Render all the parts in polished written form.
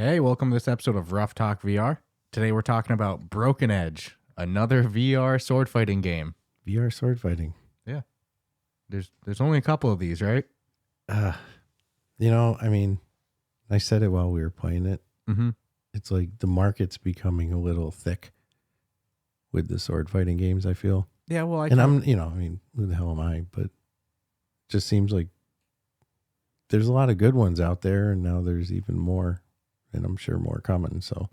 Hey, welcome to this episode of Ruff Talk VR. Today we're talking about Broken Edge, another VR sword fighting game. VR sword fighting. Yeah. There's only a couple of these, right? I said it while we were playing it. Mm-hmm. It's like the market's becoming a little thick with the sword fighting games, I feel. Yeah, well, who the hell am I? But it just seems like there's a lot of good ones out there, and now there's even more, and I'm sure more coming. So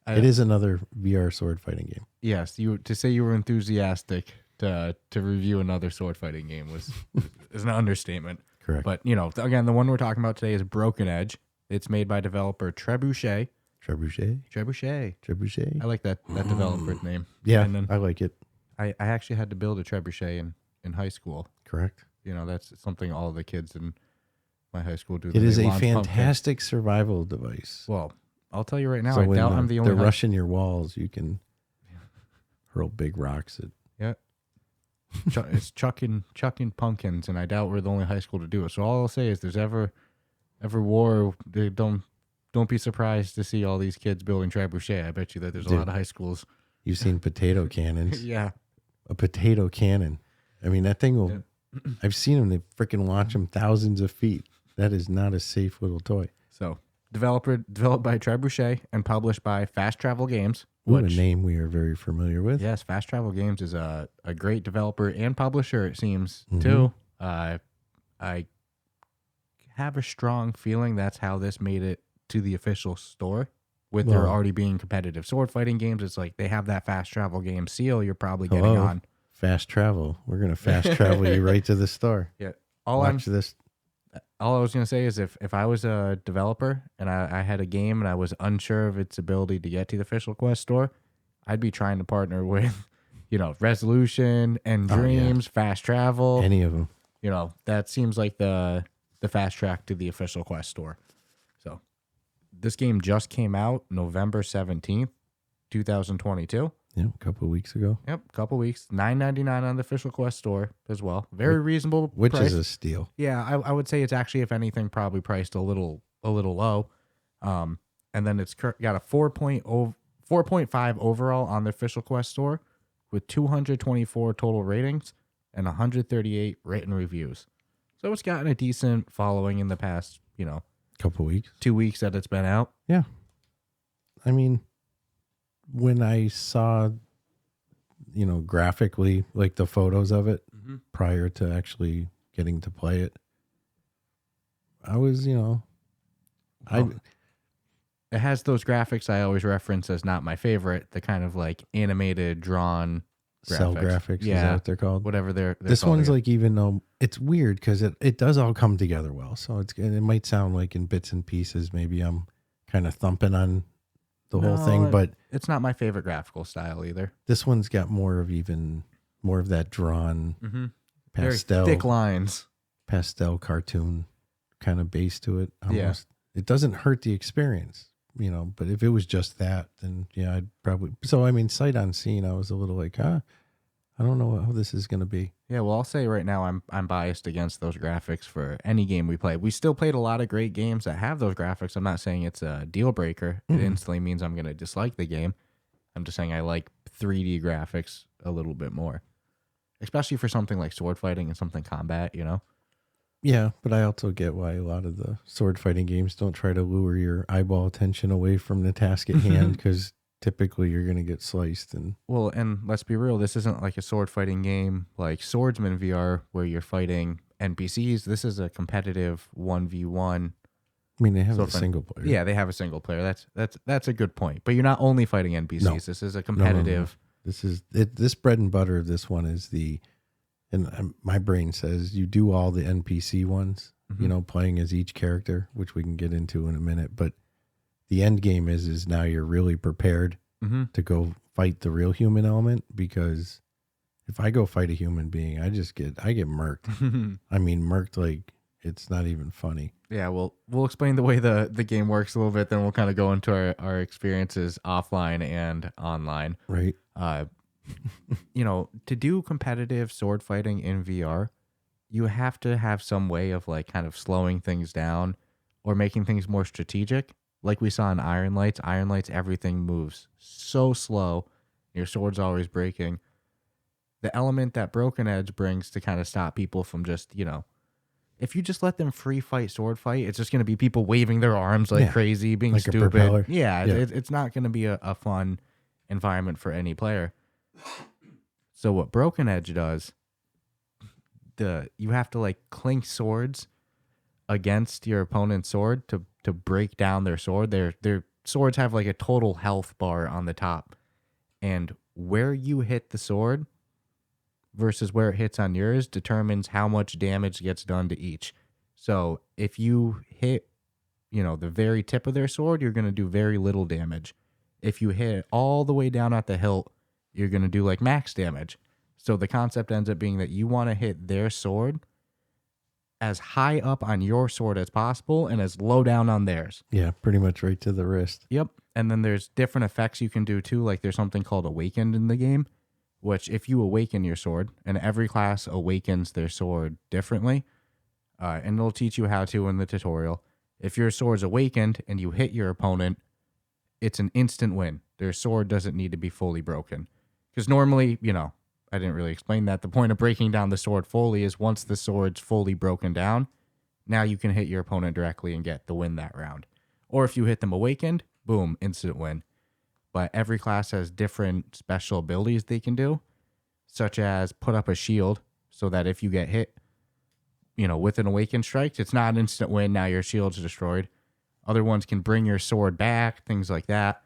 it is another VR sword fighting game. Yes, to say you were enthusiastic to review another sword fighting game is an understatement. Correct. But, again, the one we're talking about today is Broken Edge. It's made by developer Trebuchet. Trebuchet. I like that developer's name. Yeah, And then I like it. I actually had to build a Trebuchet in high school. Correct. That's something all the kids in my high school do. It is a fantastic survival device. Well, I'll tell you right now, So I when doubt I'm the only they're rushing your walls, you can hurl big rocks at. Yeah. It's chucking pumpkins, and I doubt we're the only high school to do it. So all I'll say is, there's ever war, don't be surprised to see all these kids building trebuchet. I bet you that there's a lot of high schools. You've seen potato cannons. Yeah. A potato cannon. I mean, that thing will. Yeah. I've seen them. They freaking launch them thousands of feet. That is not a safe little toy. So, developed by Trebuchet and published by Fast Travel Games. A name we are very familiar with. Yes, Fast Travel Games is a great developer and publisher, it seems, too. I have a strong feeling that's how this made it to the official store. With there already being competitive sword fighting games, it's like they have that Fast Travel Game seal you're probably getting on. Fast travel. We're going to fast travel you right to the store. Yeah. All I was going to say is if I was a developer and I had a game and I was unsure of its ability to get to the official Quest store, I'd be trying to partner with, Resolution and Dreams, Fast Travel. Any of them. That seems like the fast track to the official Quest store. So this game just came out November 17th, 2022. Yep, a couple of weeks ago. Yep, a couple of weeks. $9.99 on the official Quest store as well. Very reasonable which price. Is a steal. Yeah, I would say it's actually, if anything, probably priced a little low. And then it's got a 4.5 overall on the official Quest store with 224 total ratings and 138 written reviews. So it's gotten a decent following in the past, couple weeks. 2 weeks that it's been out. Yeah. I mean, when I saw, graphically, like the photos of it prior to actually getting to play it, I was, it has those graphics I always reference as not my favorite, the kind of like animated, drawn graphics. Cell graphics, yeah, is that what they're called? Whatever they're this called one's again. like, even though it's weird because it does all come together well. So it might sound like in bits and pieces, maybe I'm kind of thumping on the whole thing, but it's not my favorite graphical style either. This one's got more of that drawn pastel, very thick lines, pastel cartoon kind of base to it. Almost. Yeah. It doesn't hurt the experience, but if it was just that, then yeah, I'd probably, so I mean, sight unseen, I was a little like, I don't know how this is going to be. Yeah, well, I'll say right now I'm biased against those graphics for any game we play. We still played a lot of great games that have those graphics. I'm not saying it's a deal breaker. It instantly means I'm going to dislike the game. I'm just saying I like 3D graphics a little bit more, especially for something like sword fighting and something combat, Yeah, but I also get why a lot of the sword fighting games don't try to lure your eyeball attention away from the task at hand, because typically you're going to get sliced. And let's be real, this isn't like a sword fighting game like Swordsman VR where you're fighting NPCs. This is a competitive 1v1. I mean, they have a single player. Yeah, they have a single player. That's a good point. But you're not only fighting NPCs. No. This is a competitive. No. This is this bread and butter of this one is and my brain says you do all the NPC ones, playing as each character, which we can get into in a minute. But the end game is now you're really prepared to go fight the real human element, because if I go fight a human being, I get murked. I mean, murked like it's not even funny. Yeah, well, we'll explain the way the game works a little bit, then we'll kind of go into our experiences offline and online. Right. To do competitive sword fighting in VR, you have to have some way of like kind of slowing things down or making things more strategic. like we saw in Iron Lights, everything moves so slow. Your sword's always breaking. The element that Broken Edge brings to kind of stop people from just, if you just let them free fight, sword fight, it's just going to be people waving their arms like crazy, being like stupid. A propeller. Yeah. It's not going to be a fun environment for any player. So what Broken Edge does, you have to like clink swords against your opponent's sword to break down their sword. Their swords have like a total health bar on the top, and where you hit the sword versus where it hits on yours determines how much damage gets done to each. So if you hit, the very tip of their sword, you're going to do very little damage. If you hit it all the way down at the hilt, you're going to do like max damage. So the concept ends up being that you want to hit their sword as high up on your sword as possible and as low down on theirs. Yeah, pretty much right to the wrist. Yep. And then there's different effects you can do too. Like there's something called awakened in the game, which if you awaken your sword, and every class awakens their sword differently, and it'll teach you how to in the tutorial. If your sword's awakened and you hit your opponent, it's an instant win. Their sword doesn't need to be fully broken. Because normally, I didn't really explain that. The point of breaking down the sword fully is once the sword's fully broken down, now you can hit your opponent directly and get the win that round. Or if you hit them awakened, boom, instant win. But every class has different special abilities they can do, such as put up a shield so that if you get hit, with an awakened strike, it's not an instant win. Now your shield's destroyed. Other ones can bring your sword back, things like that.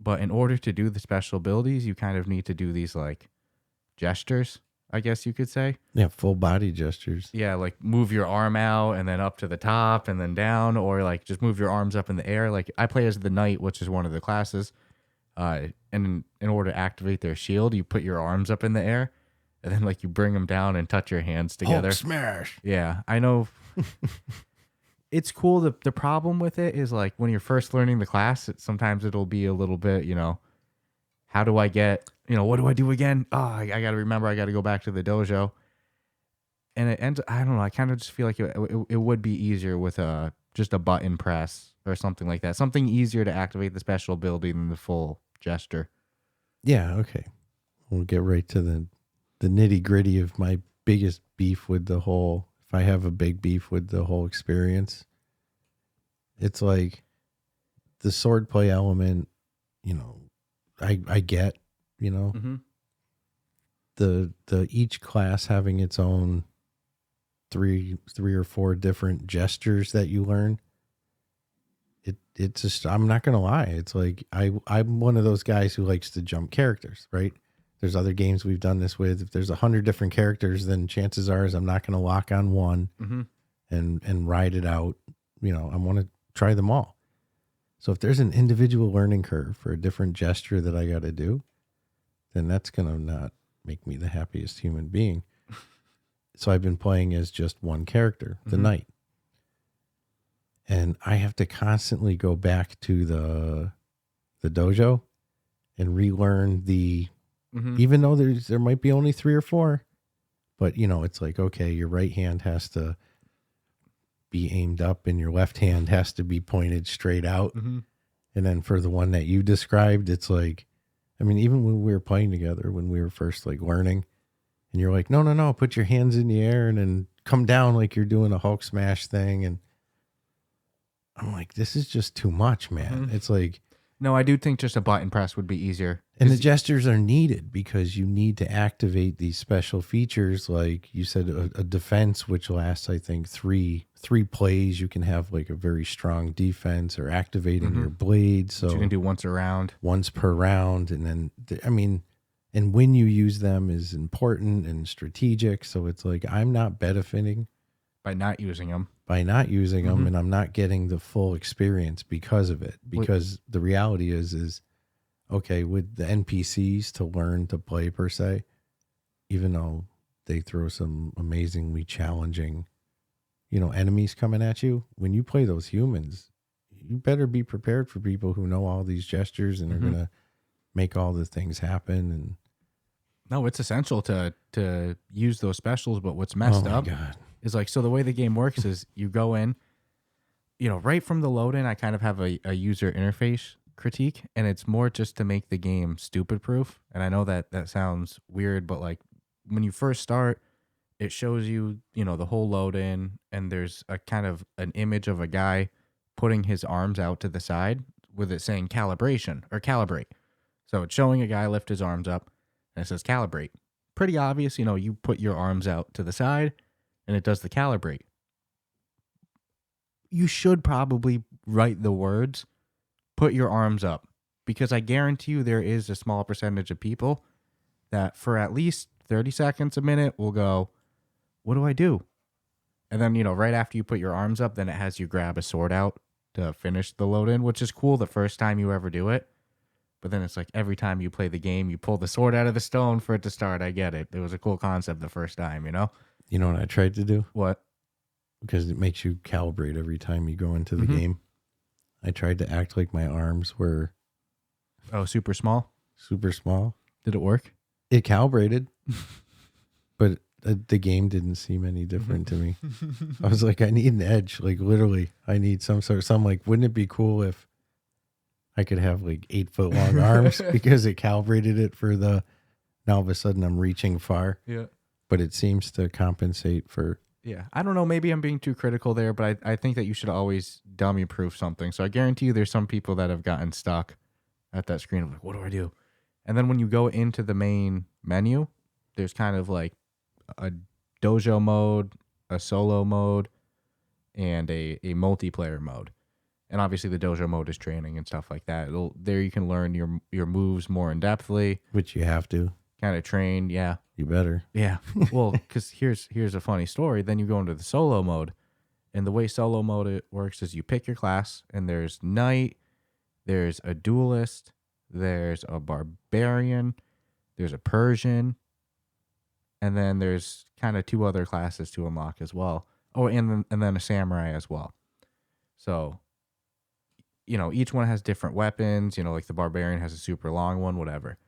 But in order to do the special abilities, you kind of need to do these like gestures, I guess you could say. Yeah, full body gestures. Yeah, like move your arm out and then up to the top and then down, or like just move your arms up in the air. Like I play as the knight, which is one of the classes. And in order to activate their shield, you put your arms up in the air and then like you bring them down and touch your hands together. Hulk smash. Yeah, I know. It's cool. The problem with it is like when you're first learning the class, sometimes it'll be a little bit, how do I get, what do I do again? Oh, I got to remember, I got to go back to the dojo. And it ends, I don't know, I kind of just feel like it would be easier with just a button press or something like that. Something easier to activate the special ability than the full gesture. Yeah, okay. We'll get right to the nitty gritty of my biggest beef with the whole, if I have a big beef with the whole experience. It's like the swordplay element, I get, Mm-hmm. the each class having its own three or four different gestures that you learn. It's just, I'm not gonna lie, it's like I'm one of those guys who likes to jump characters, right? There's other games we've done this with. If there's 100 different characters, then chances are I'm not gonna lock on one and ride it out. I want to try them all. So if there's an individual learning curve for a different gesture that I got to do, then that's going to not make me the happiest human being. So I've been playing as just one character, the knight. And I have to constantly go back to the dojo and relearn even though there might be only 3 or 4, but it's like, okay, your right hand has to be aimed up and your left hand has to be pointed straight out. And then for the one that you described, it's like, even when we were playing together, when we were first like learning, and you're like, no, put your hands in the air and then come down like you're doing a Hulk smash thing. And I'm like, this is just too much, man. It's like, no, I do think just a button press would be easier. And the gestures are needed because you need to activate these special features. Like you said, a defense, which lasts, I think, three plays. You can have like a very strong defense or activating your blade. So you can do once per round. And then, and when you use them is important and strategic. So it's like, I'm not benefiting by not using them. And I'm not getting the full experience because of it. Because the reality is okay, with the NPCs to learn to play per se, even though they throw some amazingly challenging, enemies coming at you, when you play those humans, you better be prepared for people who know all these gestures and are going to make all the things happen. And no, it's essential to use those specials. But what's messed up is like, so the way the game works is you go in, right from the load in, I kind of have a user interface critique, and it's more just to make the game stupid proof. And I know that sounds weird, but like when you first start, it shows you, the whole load in, and there's a kind of an image of a guy putting his arms out to the side with it saying calibration or calibrate. So it's showing a guy lift his arms up and it says calibrate. Pretty obvious, you put your arms out to the side and it does the calibrate. You should probably write the words, put your arms up, because I guarantee you there is a small percentage of people that for at least 30 seconds, a minute, will go, what do I do? And then, right after you put your arms up, then it has you grab a sword out to finish the load in, which is cool the first time you ever do it. But then it's like every time you play the game, you pull the sword out of the stone for it to start. I get it. It was a cool concept the first time, You know what I tried to do? What? Because it makes you calibrate every time you go into the game. I tried to act like my arms were... Oh, super small? Super small. Did it work? It calibrated, but the game didn't seem any different to me. I was like, I need an edge. Like, literally, I need some like, wouldn't it be cool if I could have like 8-foot long arms because it calibrated it for now all of a sudden I'm reaching far. Yeah. But it seems to compensate for... Yeah. I don't know. Maybe I'm being too critical there, but I think that you should always dummy proof something. So I guarantee you there's some people that have gotten stuck at that screen of like, what do I do? And then when you go into the main menu, there's kind of like a dojo mode, a solo mode, and a multiplayer mode. And obviously the dojo mode is training and stuff like that. There you can learn your moves more in depthly. Which you have to. Kind of train, yeah. You better. Yeah. Well, because here's a funny story. Then you go into the solo mode. And the way solo mode it works is you pick your class, and there's knight, there's a duelist, there's a barbarian, there's a Persian, and then there's kind of 2 other classes to unlock as well. Oh, and then a samurai as well. So, each one has different weapons. Like the barbarian has a super long one, whatever.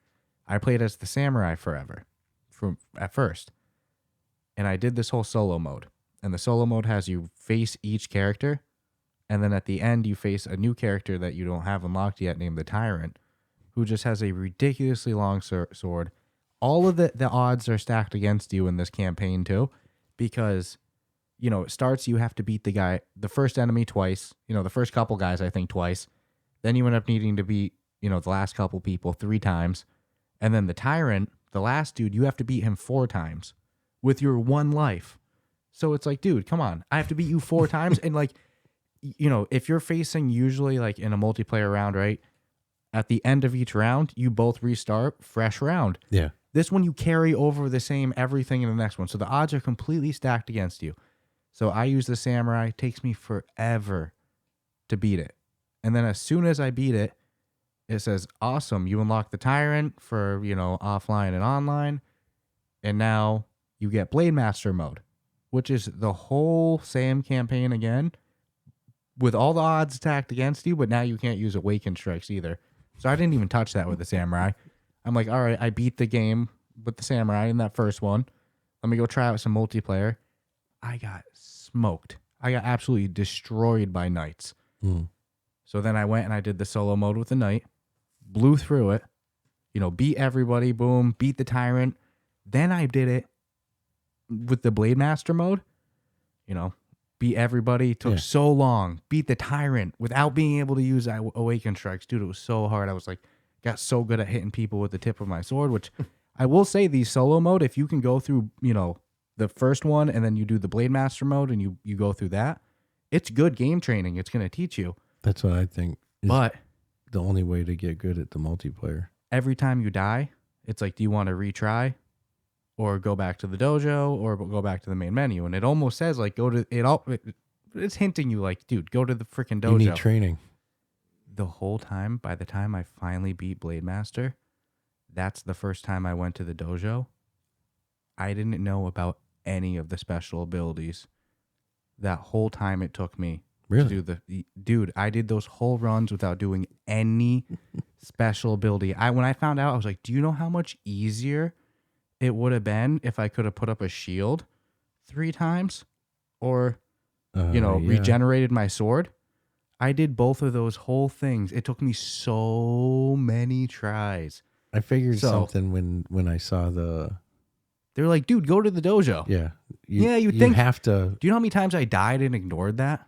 I played as the samurai forever, at first. And I did this whole solo mode. And the solo mode has you face each character, and then at the end you face a new character that you don't have unlocked yet named the Tyrant, who just has a ridiculously long sword. All of the odds are stacked against you in this campaign too, because, it starts, you have to beat the first enemy twice, the first couple guys, I think twice. Then you end up needing to beat, the last couple people 3 times. And then the Tyrant, the last dude, you have to beat him 4 times with your 1 life. So it's like, dude, come on. I have to beat you 4 times. And like, if you're facing usually like in a multiplayer round, right? At the end of each round, you both restart, fresh round. Yeah. This one, you carry over the same everything in the next one. So the odds are completely stacked against you. So I use the samurai. It takes me forever to beat it. And then as soon as I beat it, it says, awesome, you unlock the Tyrant for, offline and online. And now you get Blade Master mode, which is the whole same campaign again with all the odds stacked against you, but now you can't use awaken strikes either. So I didn't even touch that with the samurai. I'm like, all right, I beat the game with the samurai in that first one. Let me go try out some multiplayer. I got smoked. I got absolutely destroyed by knights. So then I went and I did the solo mode with the knight, blew through it, beat everybody, boom, beat the Tyrant. Then I did it with the Blade Master mode, beat everybody, took so long, beat the Tyrant without being able to use awaken strikes. Dude, it was so hard. I was like, got so good at hitting people with the tip of my sword, which I will say the solo mode, if you can go through, the first one and then you do the Blade Master mode and you go through that, it's good game training. It's going to teach you. That's what I think. But the only way to get good at the multiplayer. Every time you die, it's like, do you want to retry or go back to the dojo or go back to the main menu? And it almost says like, go to it. It's hinting you like, dude, go to the freaking dojo. You need training. The whole time, by the time I finally beat Blade Master, that's the first time I went to the dojo. I didn't know about any of the special abilities. That whole time it took me to do dude, I did those whole runs without doing any special ability. When I found out, I was like, do you know how much easier it would have been if I could have put up a shield 3 times or regenerated my sword. I did both of those whole things. It took me so many tries. I figured something when I saw they were like, dude, go to the dojo. Yeah. You have to. Do you know how many times I died and ignored that?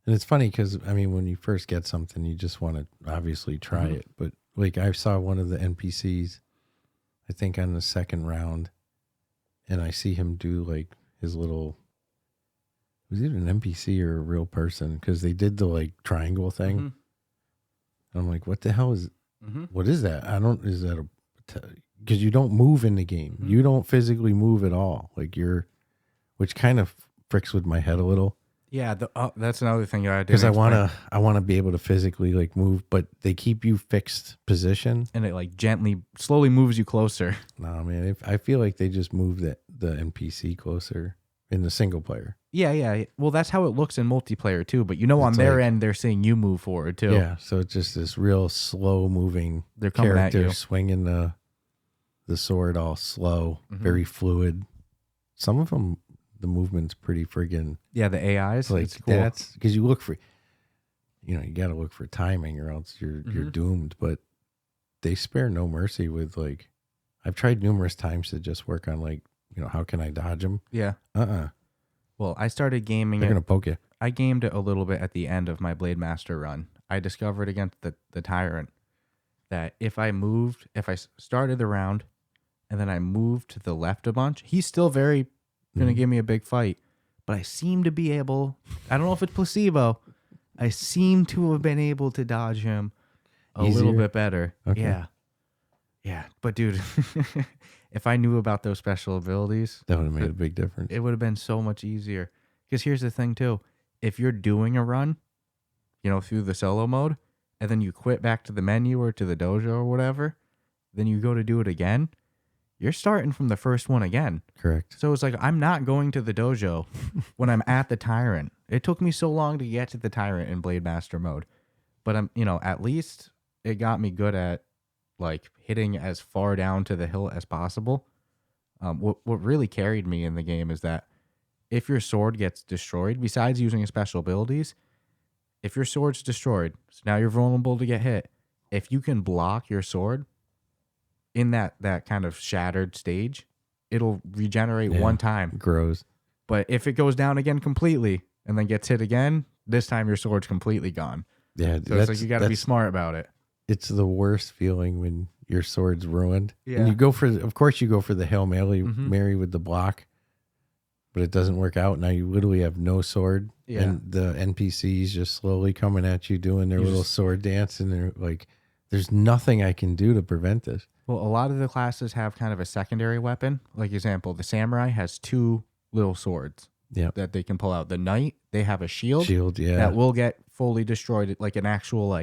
And it's funny because, I mean, when you first get something, you just want to obviously try it. But like I saw one of the NPCs, I think on the second round, and I see him do like his little, was it an NPC or a real person? Because they did the like triangle thing. And I'm like, what the hell is, what is that? Is that because you don't move in the game. You don't physically move at all. Like which kind of fricks with my head a little. Yeah, that's another thing I did. Because I wanna be able to physically like move, but they keep you fixed position, and it like slowly moves you closer. No, man, I feel like they just moved the NPC closer in the single player. Yeah. Well, that's how it looks in multiplayer too. But on their end, they're seeing you move forward too. Yeah, so it's just this real slow moving. They're coming character at you, swinging the sword all slow, very fluid. Some of them, the movement's pretty friggin'. Yeah, the AIs. Like it's cool. That's because you look for, you got to look for timing or else you're doomed. But they spare no mercy with like, I've tried numerous times to just work on like, how can I dodge them? Yeah. Well, I started gaming. They're gonna poke you. I gamed it a little bit at the end of my Blade Master run. I discovered against the Tyrant that if I started the round and then I moved to the left a bunch, he's still very going to give me a big fight. But I seem to be able, I don't know if it's placebo, I seem to have been able to dodge him a little bit better. Okay. Yeah. But dude, if I knew about those special abilities, that would have made a big difference. It would have been so much easier. Because here's the thing too. If you're doing a run, through the solo mode, and then you quit back to the menu or to the dojo or whatever, then you go to do it again, you're starting from the first one again. Correct. So it's like, I'm not going to the dojo when I'm at the Tyrant. It took me so long to get to the Tyrant in Blade Master mode. But I'm, at least it got me good at like hitting as far down to the hill as possible. What really carried me in the game is that if your sword gets destroyed, besides using special abilities, if your sword's destroyed, so now you're vulnerable to get hit. If you can block your sword in that kind of shattered stage, it'll regenerate one time. Grows. But if it goes down again completely and then gets hit again, this time your sword's completely gone. Yeah, so it's like you got to be smart about it. It's the worst feeling when your sword's ruined. Yeah. And of course you go for the Hail Mary with the block, but it doesn't work out. Now you literally have no sword. Yeah. And the NPCs just slowly coming at you doing their little sword dance, and they're like, there's nothing I can do to prevent this. Well, a lot of the classes have kind of a secondary weapon. Like example, the samurai has 2 little swords that they can pull out. The knight, they have a shield that will get fully destroyed, like an actual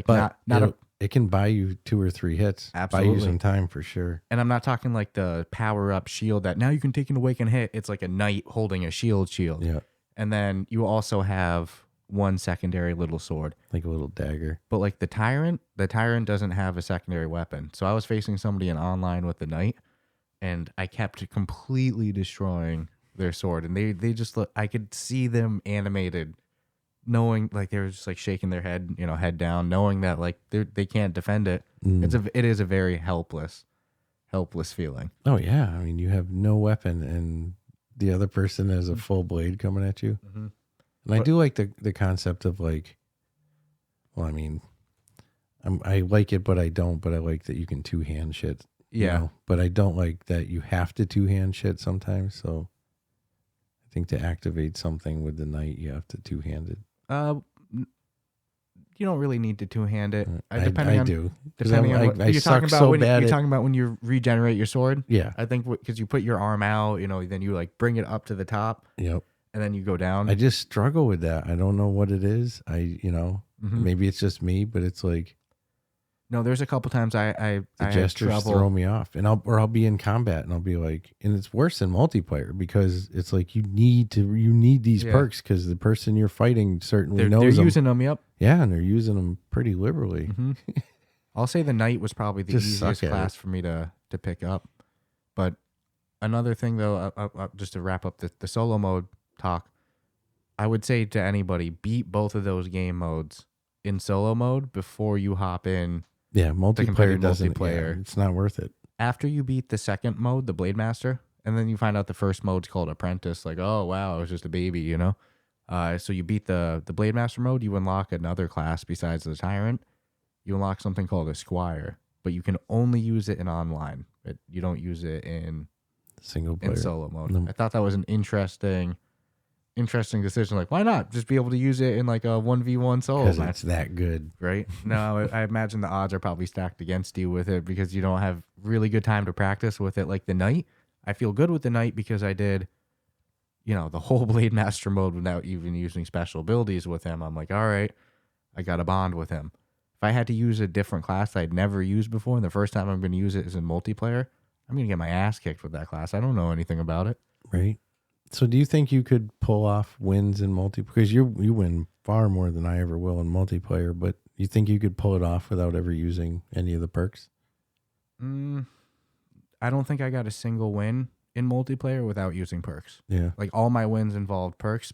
it can buy you 2 or 3 hits. Absolutely. Buy you some time for sure. And I'm not talking like the power up shield that now you can take an awaken hit. It's like a knight holding a shield. Yeah. And then you also have one secondary little sword, like a little dagger. But like the tyrant doesn't have a secondary weapon. So I was facing somebody in online with the knight, and I kept completely destroying their sword, and they just I could see them animated, knowing like they were just like shaking their head, head down, knowing that like they can't defend it. It is a very helpless feeling. Oh yeah, I mean you have no weapon, and the other person has a full blade coming at you. Mm-hmm. And I do like the concept of like, well, I mean, I like it, but I don't. But I like that you can 2-hand shit. Yeah. But I don't like that you have to 2-hand shit sometimes. So I think to activate something with the knight, you have to 2-hand it. You don't really need to 2-hand it. I do. Depending on what you're talking about. You're talking about when you regenerate your sword. Yeah. I think because you put your arm out, then you like bring it up to the top. Yep. And then you go down. I just struggle with that. I don't know what it is. Maybe it's just me, but it's like. No, there's a couple times the gestures throw me off, and I'll be in combat and I'll be like, and it's worse than multiplayer because it's like you need these perks because the person you're fighting certainly knows them. They're using them. Yep. Yeah, and they're using them pretty liberally. Mm-hmm. I'll say the knight was probably the easiest class for me to pick up. But another thing though, just to wrap up the solo mode talk, I would say to anybody, beat both of those game modes in solo mode before you hop in. Yeah, multiplayer competitive doesn't. multiplayer. Yeah, it's not worth it. After you beat the second mode, the Blade Master, and then you find out the first mode's called Apprentice, like, oh wow, I was just a baby, you know. So you beat the Blade Master mode, you unlock another class besides the Tyrant. You unlock something called a Squire, but you can only use it in online. You don't use it in Single player. in solo mode. No. I thought that was an interesting decision. Like, why not just be able to use it in like a 1v1 solo Because match? it's that good. Right? No, I imagine the odds are probably stacked against you with it because you don't have really good time to practice with it. Like the Knight, I feel good with the Knight because I did, the whole Blade Master mode without even using special abilities with him. I'm like, all right, I got a bond with him. If I had to use a different class I'd never used before, and the first time I'm going to use it is in multiplayer, I'm going to get my ass kicked with that class. I don't know anything about it. Right. So do you think you could pull off wins in multiplayer? Because you win far more than I ever will in multiplayer, but you think you could pull it off without ever using any of the perks? I don't think I got a single win in multiplayer without using perks. Yeah. Like all my wins involved perks.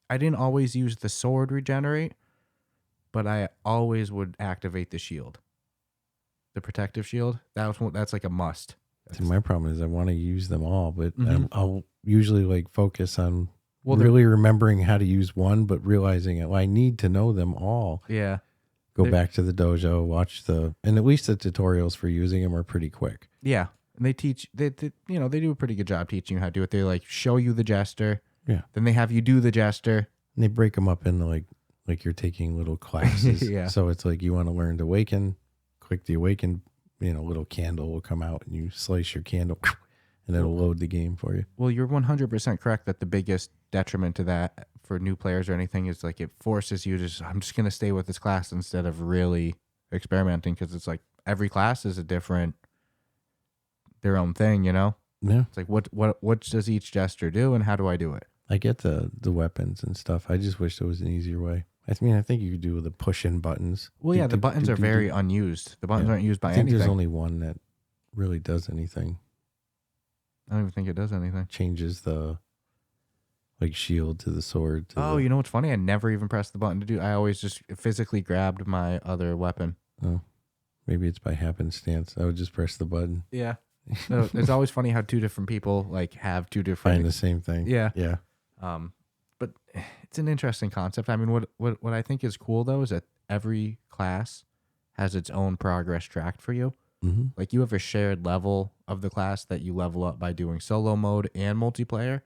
I didn't always use the sword regenerate, but I always would activate the shield. The protective shield. That's like a must. See, my problem is I want to use them all, but Mhm. I'll usually like focus on Well, really remembering how to use one, but realizing I need to know them all. yeah. Go They're- back to the dojo, and at least the tutorials for using them are pretty quick. Yeah. And they teach, they do a pretty good job teaching you how to do it. They like show you the jester. Yeah. Then they have you do the jester. And they break them up into like you're taking little classes. Yeah. So it's like you want to learn to awaken, click the awaken, little candle will come out and you slice your candle and it'll load the game for you. Well, you're 100% correct that the biggest detriment to that for new players or anything is like it forces you to I'm just going to stay with this class instead of really experimenting because it's like every class is their own thing, Yeah. It's like what does each jester do and how do I do it? I get the weapons and stuff. I just wish there was an easier way. I think you could do the push-in buttons. Well, yeah, the buttons are very unused. The buttons aren't used by I think anything. there's only one that really does anything. I don't even think it does anything. Changes the shield to the sword. You know what's funny? I never even pressed the button to do. I always just physically grabbed my other weapon. Oh, maybe it's by happenstance. I would just press the button. Yeah. No, it's always funny how two different people have two different. Find the same thing. Yeah. Yeah. But it's an interesting concept. I mean, what I think is cool though is that every class has its own progress tracked for you. Mm-hmm. Like you have a shared level of the class that you level up by doing solo mode and multiplayer.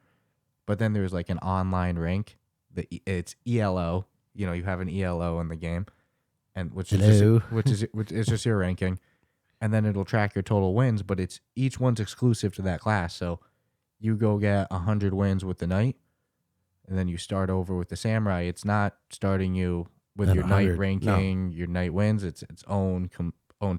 But then there's like an online rank. It's ELO. You have an ELO in the game, and which is just your ranking, and then it'll track your total wins. But each one's exclusive to that class. So you go get 100 wins with the Knight, and then you start over with the Samurai. It's not starting you with your Knight ranking, your Knight wins. It's its own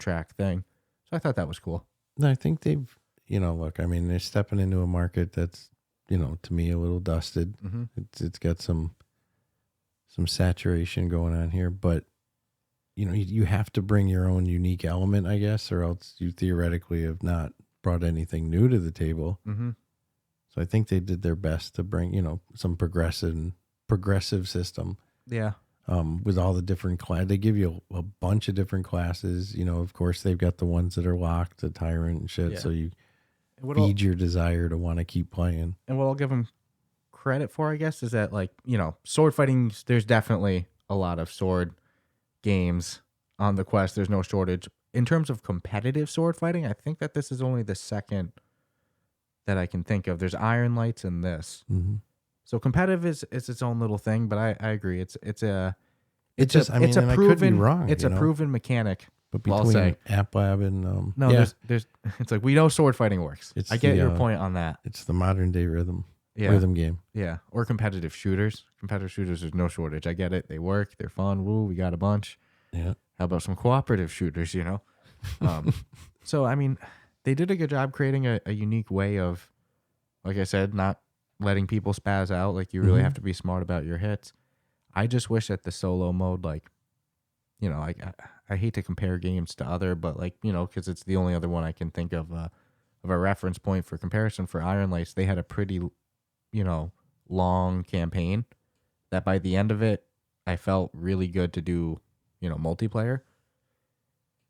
track thing. So I thought that was cool. No, I think they've look. I mean, they're stepping into a market that's to me a little dusted. Mm-hmm. It's got some saturation going on here, but you have to bring your own unique element, I guess, or else you theoretically have not brought anything new to the table. Mm-hmm. So I think they did their best to bring some progressive system. Yeah. With all the different class, they give you a bunch of different classes. Of course they've got the ones that are locked, the tyrant and shit. Yeah. So you feed your desire to want to keep playing. And what I'll give them credit for, I guess, is that sword fighting. There's definitely a lot of sword games on the Quest. There's no shortage in terms of competitive sword fighting. I think that this is only the second that I can think of. There's Iron Lights and this. Mm-hmm. So competitive is its own little thing, but I agree. It's a proven mechanic. But between App Lab and there's it's like we know sword fighting works. I get your point on that. It's the modern day rhythm game. Yeah, or competitive shooters. Competitive shooters, there's no shortage. I get it. They work. They're fun. Woo, we got a bunch. Yeah. How about some cooperative shooters? So I mean, they did a good job creating a unique way of, like I said, not letting people spaz out. Like you really have to be smart about your hits. I just wish that the solo mode, I hate to compare games to other, but because it's the only other one I can think of a reference point for comparison. For Iron Lights, they had a pretty, long campaign. that by the end of it, I felt really good to do, multiplayer.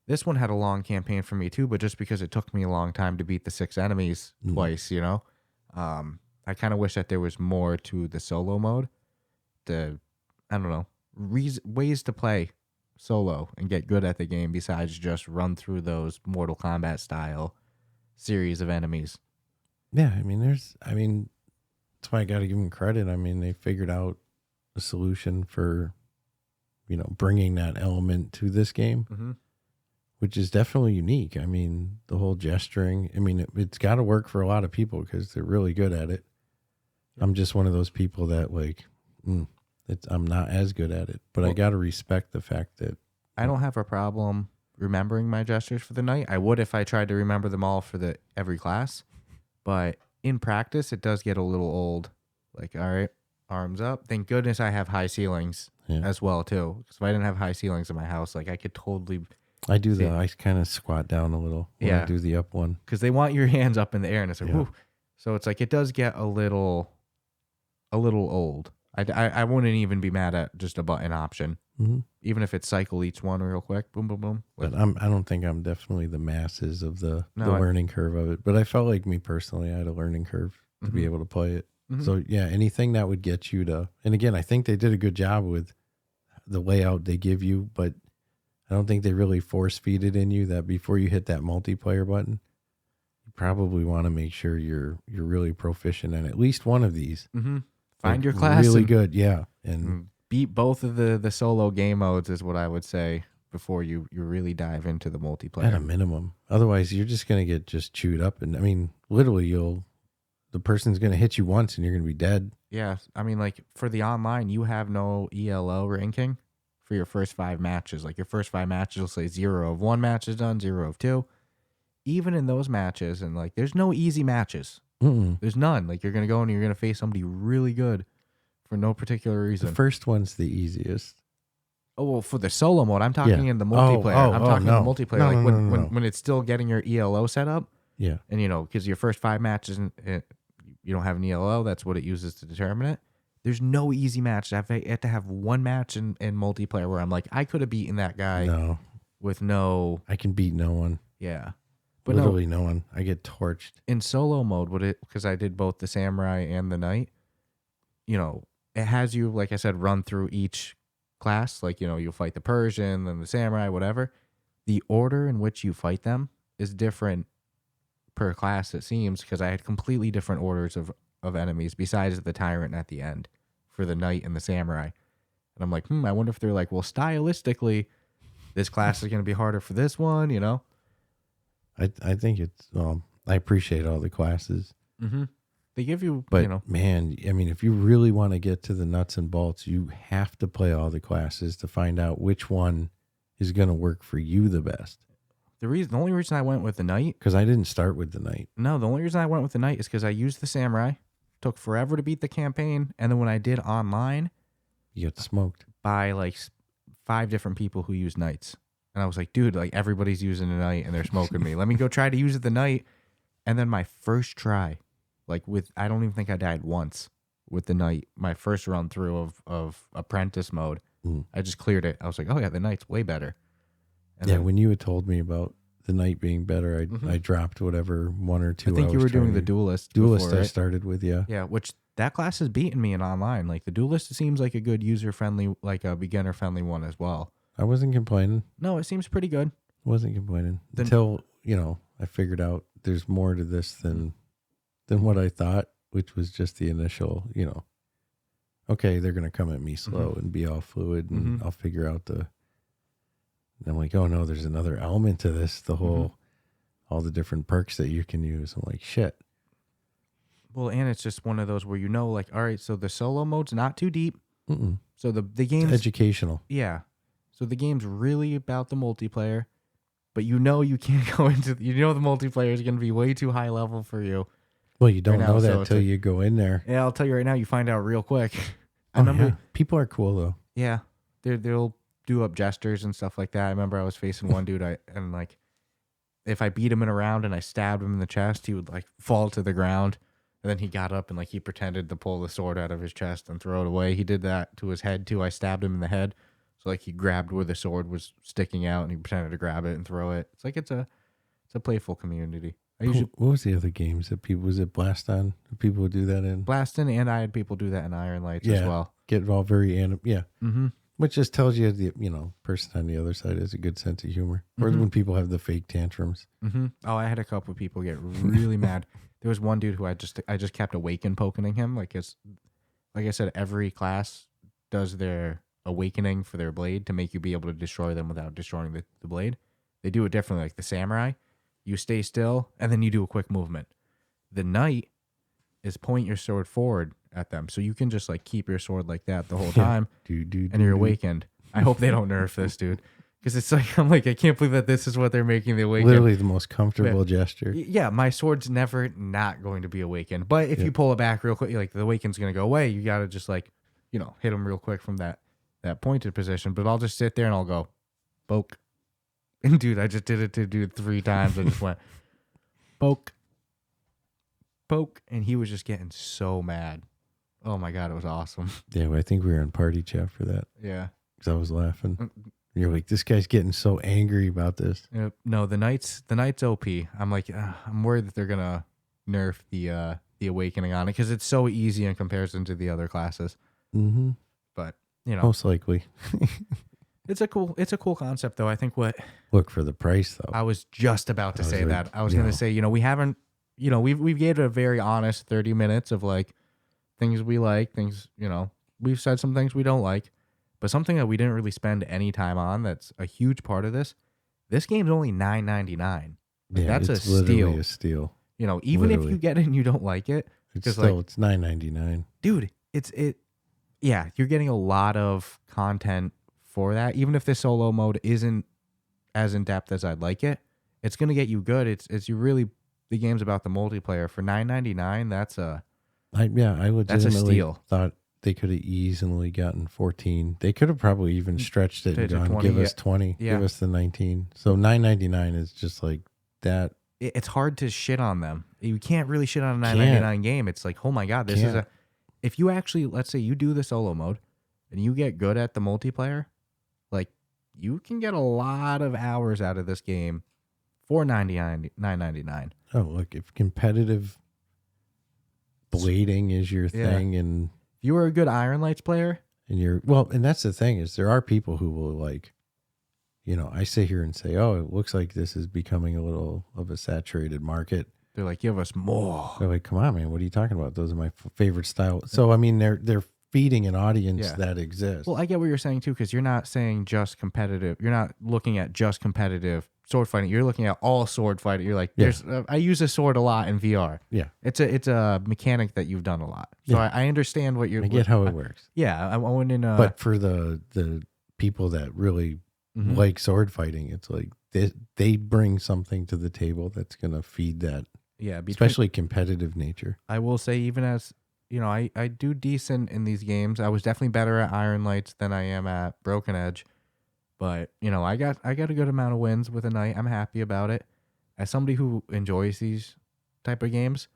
This one had a long campaign for me too, but just because it took me a long time to beat the 6 enemies twice, I kind of wish that there was more to the solo mode. I don't know, ways to play solo and get good at the game besides just run through those Mortal Kombat style series of enemies. Yeah, that's why I got to give them credit. I mean, they figured out a solution for, bringing that element to this game, which is definitely unique. I mean, the whole gesturing, it's got to work for a lot of people because they're really good at it. I'm just one of those people that I'm not as good at it, but I got to respect the fact that I don't have a problem remembering my gestures for the night. I would if I tried to remember them all for every class, but in practice, it does get a little old. Like, all right, arms up. Thank goodness I have high ceilings as well too. Because if I didn't have high ceilings in my house, like I could totally. I do I kind of squat down a little when I do the up one because they want your hands up in the air, and it's like, whoo. So it's like it does get a little old. I wouldn't even be mad at just a button option, even if it's cycle each one real quick, boom, boom, boom. But I don't think I'm definitely the masses of the learning curve of it. But I felt like me personally, I had a learning curve to be able to play it. So yeah, anything that would get you to, and again, I think they did a good job with the layout they give you, but I don't think they really force feed it in you that before you hit that multiplayer button, you probably want to make sure you're really proficient in at least one of these. Find your class. Really good, yeah. And beat both of the solo game modes is what I would say before you really dive into the multiplayer. At a minimum. Otherwise, you're just going to get just chewed up. And literally, the person's going to hit you once and you're going to be dead. Yeah. Like for the online, you have no ELO ranking for your first 5 matches. Like your first 5 matches will say 0 of 1 match is done, 0 of 2. Even in those matches, and like there's no easy matches. There's none. Like you're going to go and you're going to face somebody really good for no particular reason. The first one's the easiest. Oh, well, for the solo mode, I'm talking in the multiplayer. I'm talking in the multiplayer. When it's still getting your ELO set up. Yeah. And, because your first 5 matches, you don't have an ELO. That's what it uses to determine it. There's no easy match. I have to have one match in multiplayer where I'm like, I could have beaten that guy with no... I can beat no one. Yeah. But literally no one. I get torched. In solo mode, because I did both the samurai and the knight, it has you, like I said, run through each class. Like, you'll fight the Persian, then the samurai, whatever. The order in which you fight them is different per class, it seems, because I had completely different orders of enemies besides the tyrant at the end for the knight and the samurai. And I'm like, I wonder if they're like, well, stylistically, this class is going to be harder for this one, I think it's, I appreciate all the classes. They give you, but man, if you really want to get to the nuts and bolts, you have to play all the classes to find out which one is going to work for you the best. The only reason I went with the knight, because I didn't start with the knight. No, the only reason I went with the knight is because I used the samurai, took forever to beat the campaign, and then when I did online, you got smoked by like 5 different people who use knights. And I was like, dude, like everybody's using a knight and they're smoking me. Let me go try to use the knight. And then my first try, I don't even think I died once with the knight. My first run through of apprentice mode, I just cleared it. I was like, oh yeah, the knight's way better. And then, when you had told me about the knight being better, I dropped whatever 1 or 2. I think you were doing the duelist. Duelist before, I started with, yeah. Yeah, which that class has beaten me in online. Like the duelist seems like a good user-friendly, like a beginner-friendly one as well. I wasn't complaining. No, it seems pretty good. Wasn't complaining until, I figured out there's more to this than what I thought, which was just the initial, okay, they're going to come at me slow and be all fluid and I'll figure out and I'm like, oh no, there's another element to this. The whole, all the different perks that you can use. I'm like, shit. Well, and it's just one of those where like, all right, so the solo mode's not too deep. So the game's it's educational. Yeah. So the game's really about the multiplayer, but you can't go into, the multiplayer is going to be way too high level for you. Well, you don't know that until you go in there. Yeah, I'll tell you right now, you find out real quick. I remember people are cool though. Yeah. They'll do up gestures and stuff like that. I remember I was facing one dude and like if I beat him in a round and I stabbed him in the chest, he would like fall to the ground And then he got up and like he pretended to pull the sword out of his chest and throw it away. He did that to his head too. I stabbed him in the head. So like he grabbed where the sword was sticking out and he pretended to grab it and throw it. It's like it's a playful community. I usually What was the other games that people, was it Blast On? People would do that in? Blastin', and I had people do that in Iron Lights as well. Get all very yeah. Mm-hmm. Which just tells you the person on the other side has a good sense of humor. Or when people have the fake tantrums. Mm-hmm. Oh, I had a couple of people get really mad. There was one dude who I just kept awaken poking him. Like I said, every class does their awakening for their blade to make you be able to destroy them without destroying the blade. They do it differently. Like the samurai, you stay still and then you do a quick movement. The knight is point your sword forward at them, so you can just like keep your sword like that the whole time, and you're awakened. I hope they don't nerf this, dude, because it's like I'm like I can't believe that this is what they're making the awaken. Literally the most comfortable gesture. Yeah, my sword's never not going to be awakened, but if you pull it back real quick, like the awaken's gonna go away. You gotta just like hit them real quick from that pointed position. But I'll just sit there and I'll go poke, and dude, I just did it to dude 3 times. I just went poke. And he was just getting so mad. Oh my god, it was awesome. Yeah, well, I think we were in party chat for that. Yeah, because I was laughing. You're like, this guy's getting so angry about this. No, the knight's OP. I'm like, I'm worried that they're gonna nerf the awakening on it because it's so easy in comparison to the other classes. Mm-hmm. But most likely. It's a cool concept though. I think look for the price though. I was just about to say that. I was gonna say, we haven't. We've gave it a very honest 30 minutes of like things we like, things, we've said some things we don't like, but something that we didn't really spend any time on that's a huge part of this. This game's only $9.99. Yeah, that's it's a literally a steal. Even literally. If you get it and you don't like it, it's $9.99. Dude, you're getting a lot of content for that. Even if the solo mode isn't as in depth as I'd like it, it's gonna get you good. The game's about the multiplayer for $9.99. I legitimately steal. Thought they could have easily gotten 14. They could have probably even stretched it and gone, 20, give us 20, give us the 19. So $9.99 is just like that. It's hard to shit on them. You can't really shit on a $9.99 game. It's like, oh my god, this is if you actually, let's say you do the solo mode and you get good at the multiplayer, like you can get a lot of hours out of this game for $9.99. Oh, look, if competitive blading is your thing, and if you were a good Iron Lights player, and that's the thing is there are people who will like, I sit here and say, oh, it looks like this is becoming a little of a saturated market. They're like, give us more. They're like, come on, man, what are you talking about? Those are my favorite style. So I mean, they're feeding an audience that exists. Well, I get what you're saying too, because you're not saying just competitive. You're not looking at just competitive sword fighting. You're looking at all sword fighting. You're like, I use a sword a lot in VR. Yeah, it's a mechanic that you've done a lot. So I understand what you're. I get how it works. Yeah, I went in. But for the people that really like sword fighting, it's like they bring something to the table that's gonna feed that. Yeah, especially competitive nature. I will say, even as I do decent in these games. I was definitely better at Iron Lights than I am at Broken Edge. But, I got a good amount of wins with a knight. I'm happy about it. As somebody who enjoys these type of games,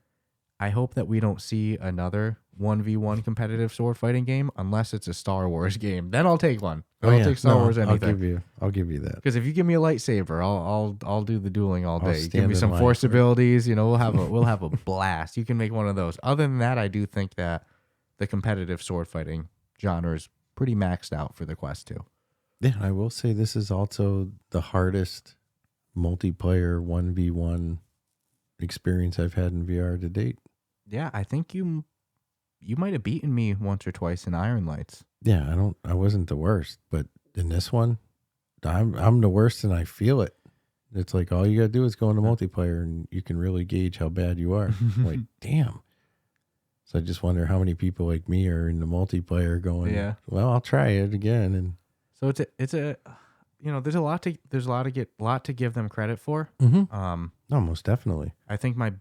I hope that we don't see another 1v1 competitive sword fighting game unless it's a Star Wars game. Then I'll take one. I'll take Star Wars anything. I'll give you that. Because if you give me a lightsaber, I'll do the dueling all day. Give me some force abilities, we'll have a blast. You can make one of those. Other than that, I do think that the competitive sword fighting genre is pretty maxed out for the Quest 2. Yeah, I will say this is also the hardest multiplayer 1v1 experience I've had in VR to date. Yeah, I think you might have beaten me once or twice in Iron Lights. Yeah, I wasn't the worst, but in this one, I'm the worst and I feel it. It's like all you gotta do is go into multiplayer and you can really gauge how bad you are. Like, damn. So I just wonder how many people like me are in the multiplayer going, well, I'll try it again. And so it's a there's a lot to give them credit for. Mm-hmm. No, most definitely. I think my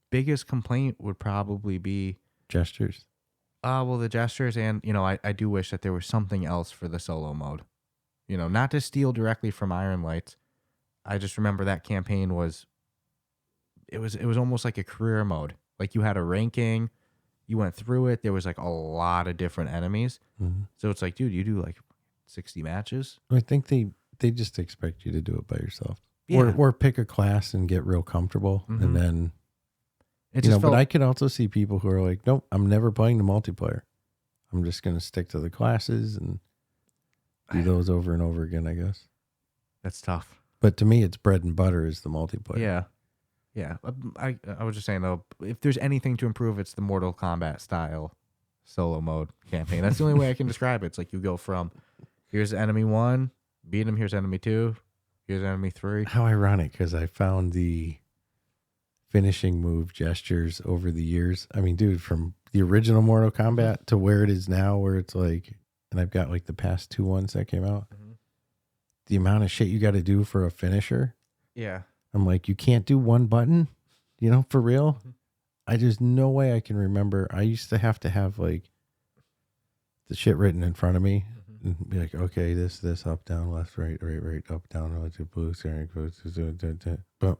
biggest complaint would probably be gestures. Well, the gestures, and I do wish that there was something else for the solo mode. Not to steal directly from Iron Lights. I just remember that campaign was almost like a career mode. Like you had a ranking, you went through it. There was like a lot of different enemies. Mm-hmm. So it's like, dude, you do like 60 matches. I think they just expect you to do it by yourself, Yeah. or pick a class and get real comfortable, and then It you know. just felt, But I can also see people who are like, nope, I'm never playing the multiplayer. I'm just going to stick to the classes and do those over and over again, I guess. that's tough. But to me, it's bread and butter is the multiplayer. Yeah. Yeah. I was just saying, though, if there's anything to improve, it's the Mortal Kombat style solo mode campaign. That's the only way I can describe it. It's like you go from here's enemy 1, beat him, here's enemy 2, here's enemy 3. How ironic, because I found the finishing move gestures over the years. I mean, dude, from the original Mortal Kombat to where it is now, where it's like, and I've got like the past 2 ones that came out. Mm-hmm. The amount of shit you got to do for a finisher. Yeah. I'm like, you can't do one button, you know, for real. Mm-hmm. There's no way I can remember. I used to have like the shit written in front of me and be like, okay, this, up, down, left, right, up, down, left, blue, boom.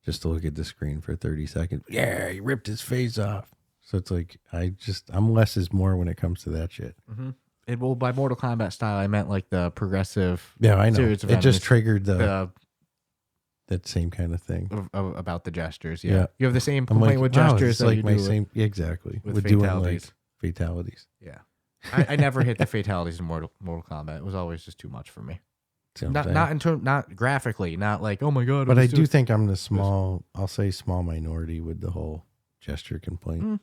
Just to look at the screen for 30 seconds. Yeah, he ripped his face off. So it's like, I'm less is more when it comes to that shit. Mm-hmm. Well, by Mortal Kombat style, I meant like the progressive. Yeah, I know. Series of It just enemies. triggered that same kind of thing. About the gestures. Yeah. You have the same I'm complaint like, with wow, gestures. it's that like you my do same, exactly. with With doing fatalities. like fatalities. Yeah. I never hit the fatalities in Mortal Kombat. It was always just too much for me. Not graphically, not like, oh my god. But I do think I'm the small minority with the whole gesture complaint.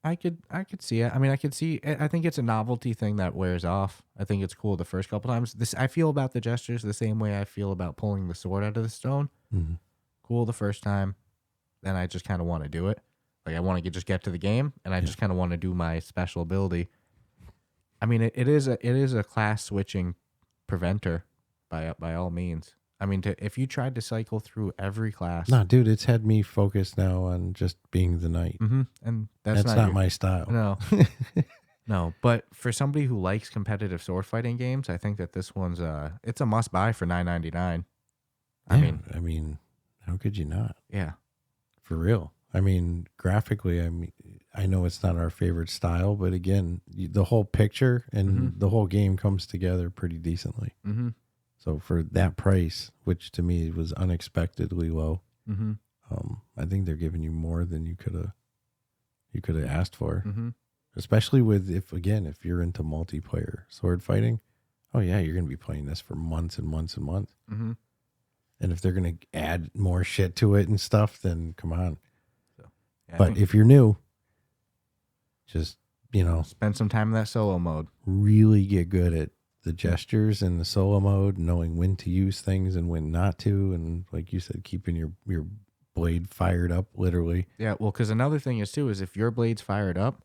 I could see it. I mean, I could see. I think it's a novelty thing that wears off. I think it's cool the first couple times. I feel about the gestures the same way I feel about pulling the sword out of the stone. Mm-hmm. Cool the first time, then I just kind of want to do it. Like I want to just get to the game, and I just kind of want to do my special ability. I mean, it is a class switching preventer by all means. I mean, if you tried to cycle through every class, No, dude, it's had me focused now on just being the knight. and that's not my style. No, no. But for somebody who likes competitive sword fighting games, I think that this one's it's a must buy for $9.99. I mean, how could you not? Yeah, for real. I mean, graphically, I know it's not our favorite style, but again, the whole picture and the whole game comes together pretty decently. Mm-hmm. So for that price, which to me was unexpectedly low, I think they're giving you more than you could have asked for. Especially with if you're into multiplayer sword fighting, oh yeah, you're gonna be playing this for months and months and months. And if they're gonna add more shit to it and stuff, then come on. But if you're new, just spend some time in that solo mode. Really get good at the gestures and the solo mode, knowing when to use things and when not to, and like you said, keeping your blade fired up, literally. Yeah, well, because another thing is if your blade's fired up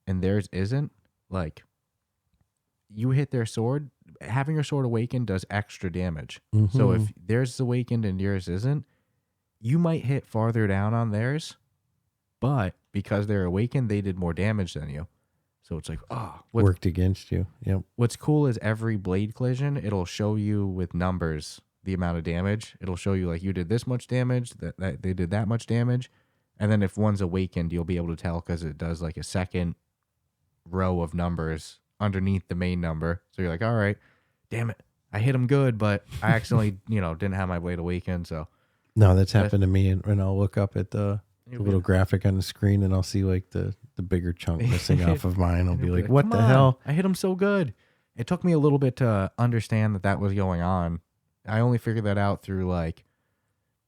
and theirs isn't, like you hit their sword, having your sword awakened does extra damage. So if theirs is awakened and yours isn't, you might hit farther down on theirs, but because they're awakened, they did more damage than you. So it's like, worked against you. Yep. What's cool is every blade collision, it'll show you with numbers the amount of damage. It'll show you like you did this much damage, that they did that much damage. And then if one's awakened, you'll be able to tell because it does like a second row of numbers underneath the main number. So you're like, all right, damn it, I hit him good, but I accidentally, didn't have my blade awakened. So no, that's happened to me. And I'll look up at the little graphic on the screen and I'll see like the bigger chunk missing off of mine. I'll be like, what the hell? I hit him so good. It took me a little bit to understand that was going on. I only figured that out through like,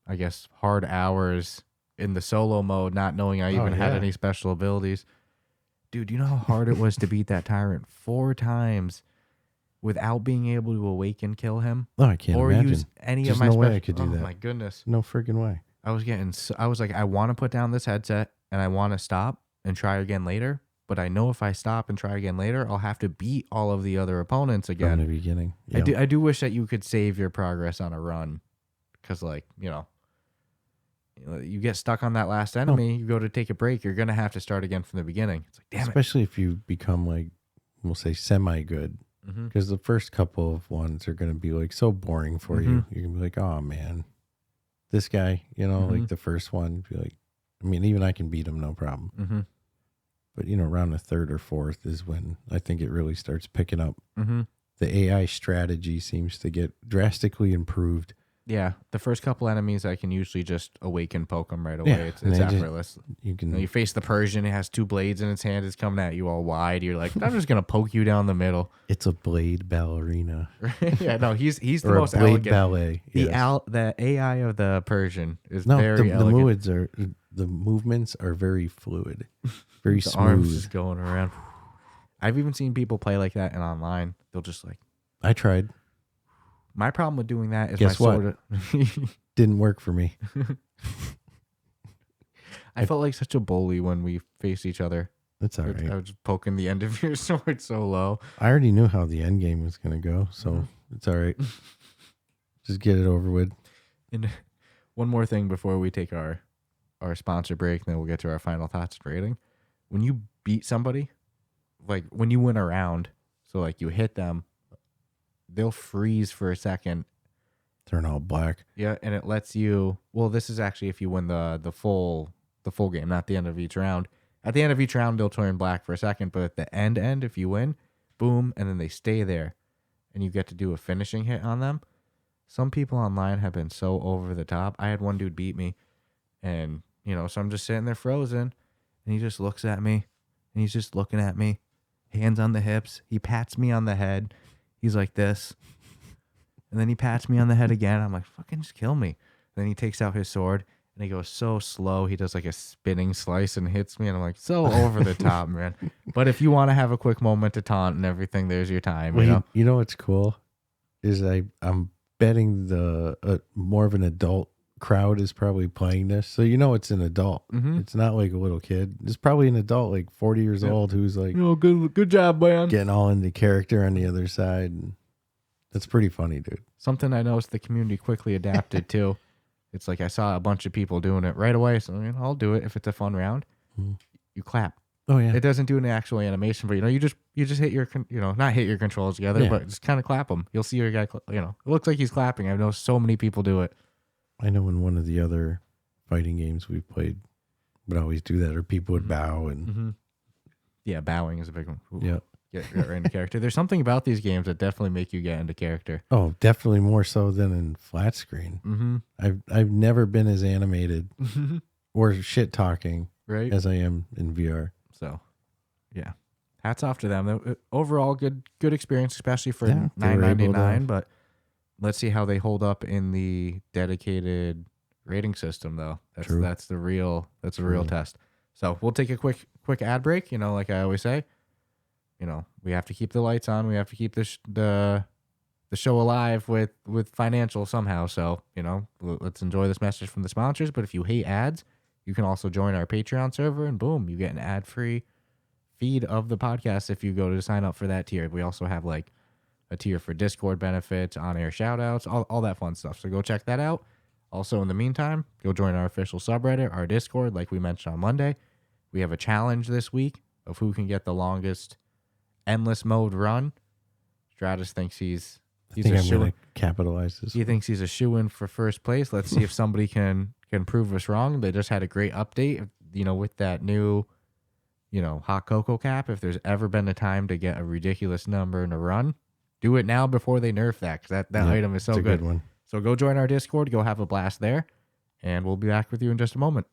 I guess, hard hours in the solo mode, not knowing I even had any special abilities. Dude, you know how hard it was to beat that tyrant 4 times without being able to awaken kill him? Oh, I can't imagine. Use any There's of my no way I could do that. Oh my goodness. No freaking way. I was like, I want to put down this headset and I want to stop and try again later. But I know if I stop and try again later, I'll have to beat all of the other opponents again. From the beginning. Yeah. I do wish that you could save your progress on a run. Because like, you get stuck on that last enemy, you go to take a break, you're going to have to start again from the beginning. It's like, damn Especially if you become like, we'll say semi-good. Because the first couple of ones are going to be like so boring for you. You're going to be like, oh man, this guy, like the first one, be like, I mean, even I can beat them, no problem. Mm-hmm. But, you know, around the third or fourth is when I think it really starts picking up. Mm-hmm. The AI strategy seems to get drastically improved. Yeah, the first couple enemies I can usually just awaken poke them right away. Yeah, It's and they just- effortless. You can, You face the Persian, it has 2 blades in its hand, it's coming at you all wide. You're like, I'm just gonna poke you down the middle. it's a blade ballerina. Yeah, no, he's the Or a most blade elegant. ballet. yes. The AI of the Persian is No, very elegant. the movements are very fluid, very The arms smooth. just going around. I've even seen people play like that and online. They'll just like. I tried. My problem with doing that is Guess my what? sword. Didn't work for me. I felt like such a bully when we faced each other. That's all I right. was just poking the end of your sword so low. I already knew how the end game was going to go, so it's all right. Just get it over with. And one more thing before we take our sponsor break, and then we'll get to our final thoughts and rating. When you beat somebody, like when you win a round, so like you hit them, they'll freeze for a second. Turn all black. Yeah, and it lets you. Well, this is actually if you win the full game, not the end of each round. At the end of each round, they'll turn black for a second, but at the end, if you win, boom, and then they stay there, and you get to do a finishing hit on them. Some people online have been so over the top. I had one dude beat me, and so I'm just sitting there frozen, and he just looks at me, and he's just looking at me, hands on the hips. He pats me on the head. He's like this. And then he pats me on the head again. I'm like, fucking just kill me. Then he takes out his sword and he goes so slow. He does like a spinning slice and hits me. And I'm like, so over the top, man. But if you want to have a quick moment to taunt and everything, there's your time. Well, you know what's cool is I'm betting the more of an adult crowd is probably playing this. So it's an adult. Mm-hmm. It's not like a little kid. It's probably an adult like 40 years old who's like, good job, man. getting all into character on the other side. And that's pretty funny, dude. Something I noticed the community quickly adapted to. It's like I saw a bunch of people doing it right away. So I'll do it if it's a fun round. Mm-hmm. You clap. Oh yeah. It doesn't do an actual animation, but you just hit your not hit your controls together, but just kind of clap them. You'll see your guy. It looks like he's clapping. I've noticed so many people do it. I know in one of the other fighting games we've played would always do that, or people would bow and Mm-hmm. Yeah, bowing is a big one. Ooh, yeah. get right into character. There's something about these games that definitely make you get into character. Oh, definitely more so than in flat screen. Mm-hmm. I've never been as animated or shit talking Right. as I am in VR. So, yeah, hats off to them. Overall, good experience, especially for Yeah, they were able $9.99. to- But let's see how they hold up in the dedicated rating system, though. True. That's the real test. So we'll take a quick ad break. Like I always say, we have to keep the lights on. We have to keep the show alive with financial somehow. So let's enjoy this message from the sponsors. But if you hate ads, you can also join our Patreon server, and boom, you get an ad-free feed of the podcast if you go to sign up for that tier. We also have like a tier for Discord benefits, on-air shout-outs, all that fun stuff. So go check that out. Also, in the meantime, go join our official subreddit, our Discord, like we mentioned on Monday. We have a challenge this week of who can get the longest endless mode run. Stratus thinks he's I think I'm going to capitalize this. He thinks he's a shoo-in for first place. Let's see if somebody can prove us wrong. They just had a great update, with that new, hot cocoa cap. If there's ever been a time to get a ridiculous number in a run, do it now before they nerf that, because that item is so it's a good one. So go join our Discord, go have a blast there, and we'll be back with you in just a moment.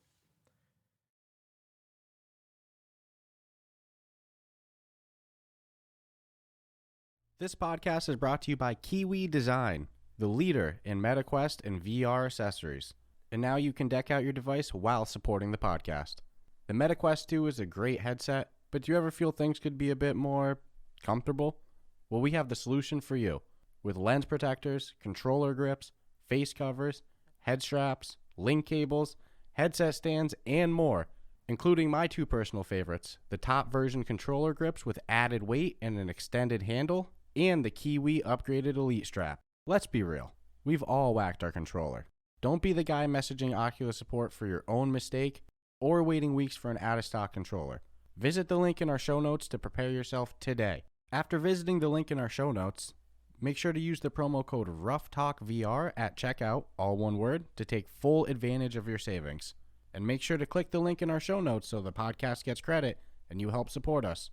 This podcast is brought to you by Kiwi Design, the leader in MetaQuest and VR accessories. And now you can deck out your device while supporting the podcast. The MetaQuest 2 is a great headset, but do you ever feel things could be a bit more comfortable? Well, we have the solution for you. With lens protectors, controller grips, face covers, head straps, link cables, headset stands, and more, including my 2 personal favorites, the top version controller grips with added weight and an extended handle, and the Kiwi upgraded Elite strap. Let's be real, we've all whacked our controller. Don't be the guy messaging Oculus support for your own mistake or waiting weeks for an out-of-stock controller. Visit the link in our show notes to prepare yourself today. After visiting the link in our show notes, make sure to use the promo code Ruff Talk VR at checkout, all one word, to take full advantage of your savings. And make sure to click the link in our show notes so the podcast gets credit and you help support us.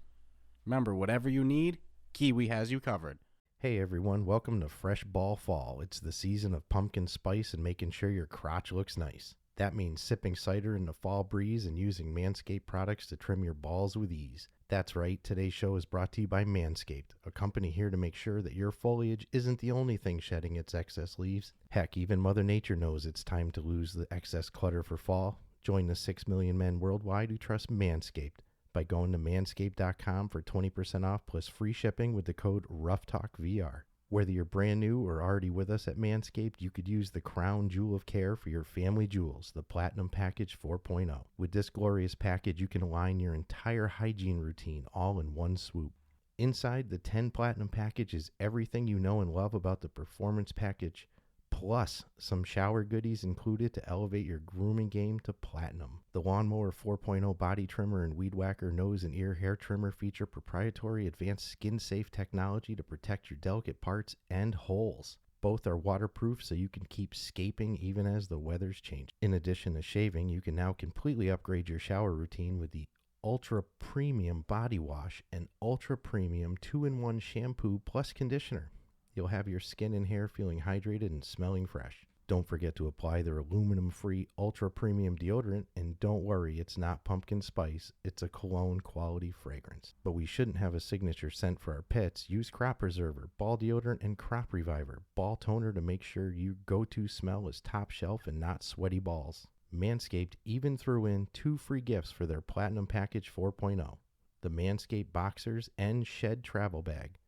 Remember, whatever you need, Kiwi has you covered. Hey everyone, welcome to Fresh Ball Fall. It's the season of pumpkin spice and making sure your crotch looks nice. That means sipping cider in the fall breeze and using Manscaped products to trim your balls with ease. That's right, today's show is brought to you by Manscaped, a company here to make sure that your foliage isn't the only thing shedding its excess leaves. Heck, even Mother Nature knows it's time to lose the excess clutter for fall. Join the 6 million men worldwide who trust Manscaped by going to manscaped.com for 20% off plus free shipping with the code Ruff Talk VR. Whether you're brand new or already with us at Manscaped, you could use the crown jewel of care for your family jewels, the Platinum Package 4.0. With this glorious package, you can align your entire hygiene routine all in one swoop. Inside the 10 Platinum Package is everything you know and love about the Performance Package, plus some shower goodies included to elevate your grooming game to platinum. The Lawnmower 4.0 body trimmer and Weed Whacker nose and ear hair trimmer feature proprietary advanced skin-safe technology to protect your delicate parts and holes. Both are waterproof so you can keep scaping even as the weather's change. In addition to shaving, you can now completely upgrade your shower routine with the Ultra Premium Body Wash and Ultra Premium 2-in-1 Shampoo plus Conditioner. You'll have your skin and hair feeling hydrated and smelling fresh. Don't forget to apply their aluminum-free Ultra Premium deodorant, and don't worry, it's not pumpkin spice, it's a cologne quality fragrance. But we shouldn't have a signature scent for our pets. Use Crop Preserver, Ball Deodorant, and Crop Reviver, Ball Toner to make sure your go-to smell is top shelf and not sweaty balls. Manscaped even threw in 2 free gifts for their Platinum Package 4.0, the Manscaped Boxers and Shed Travel Bag,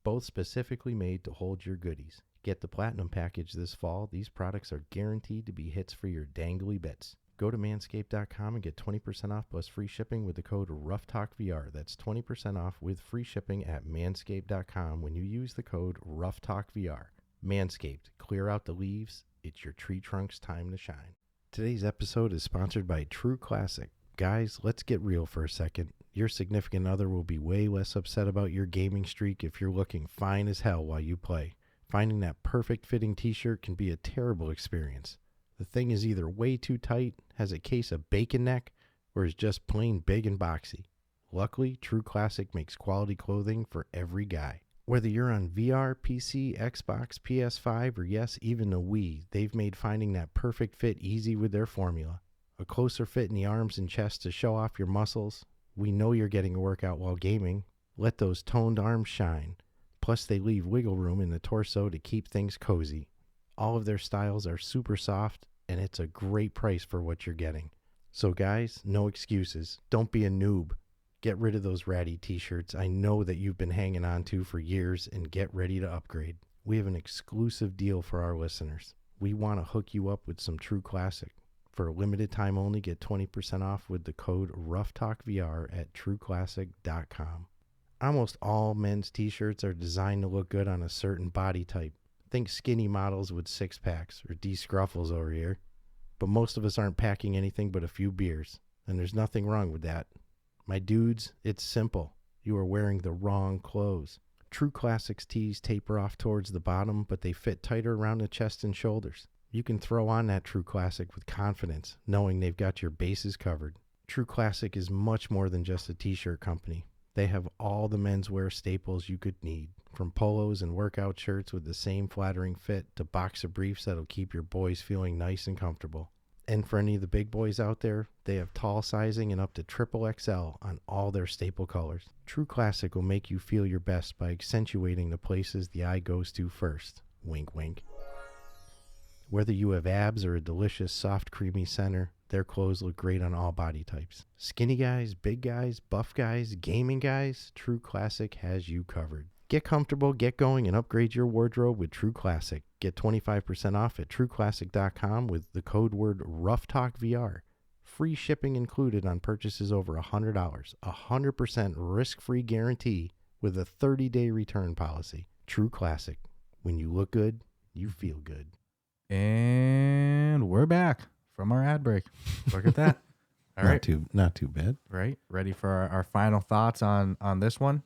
both specifically made to hold your goodies. Get the Platinum Package this fall. These products are guaranteed to be hits for your dangly bits. Go to manscaped.com and get 20% off plus free shipping with the code RuffTalkVR. That's 20% off with free shipping at manscaped.com when you use the code RuffTalkVR. Manscaped, clear out the leaves. It's your tree trunk's time to shine. Today's episode is sponsored by True Classic. Guys, let's get real for a second. Your significant other will be way less upset about your gaming streak if you're looking fine as hell while you play. Finding that perfect fitting t-shirt can be a terrible experience. The thing is either way too tight, has a case of bacon neck, or is just plain big and boxy. Luckily, True Classic makes quality clothing for every guy. Whether you're on VR, PC, Xbox, PS5, or yes, even a Wii, they've made finding that perfect fit easy with their formula. A closer fit in the arms and chest to show off your muscles. We know you're getting a workout while gaming. Let those toned arms shine. Plus, they leave wiggle room in the torso to keep things cozy. All of their styles are super soft, and it's a great price for what you're getting. So guys, no excuses. Don't be a noob. Get rid of those ratty t-shirts I know that you've been hanging on to for years and get ready to upgrade. We have an exclusive deal for our listeners. We want to hook you up with some True Classic. For a limited time only, get 20% off with the code RuffTalkVR at trueclassic.com. Almost all men's t-shirts are designed to look good on a certain body type. Think skinny models with six-packs or Dscruffles over here. But most of us aren't packing anything but a few beers, and there's nothing wrong with that. My dudes, it's simple. You are wearing the wrong clothes. True Classics tees taper off towards the bottom, but they fit tighter around the chest and shoulders. You can throw on that True Classic with confidence, knowing they've got your bases covered. True Classic is much more than just a t-shirt company. They have all the menswear staples you could need, from polos and workout shirts with the same flattering fit to boxer briefs that'll keep your boys feeling nice and comfortable. And for any of the big boys out there, they have tall sizing and up to XXL on all their staple colors. True Classic will make you feel your best by accentuating the places the eye goes to first. Wink, wink. Whether you have abs or a delicious, soft, creamy center, their clothes look great on all body types. Skinny guys, big guys, buff guys, gaming guys, True Classic has you covered. Get comfortable, get going, and upgrade your wardrobe with True Classic. Get 25% off at trueclassic.com with the code word RuffTalkVR. Free shipping included on purchases over $100. 100% risk-free guarantee with a 30-day return policy. True Classic. When you look good, you feel good. And we're back from our ad break. Look at that. All right. Not too bad. Right. Ready for our final thoughts on this one.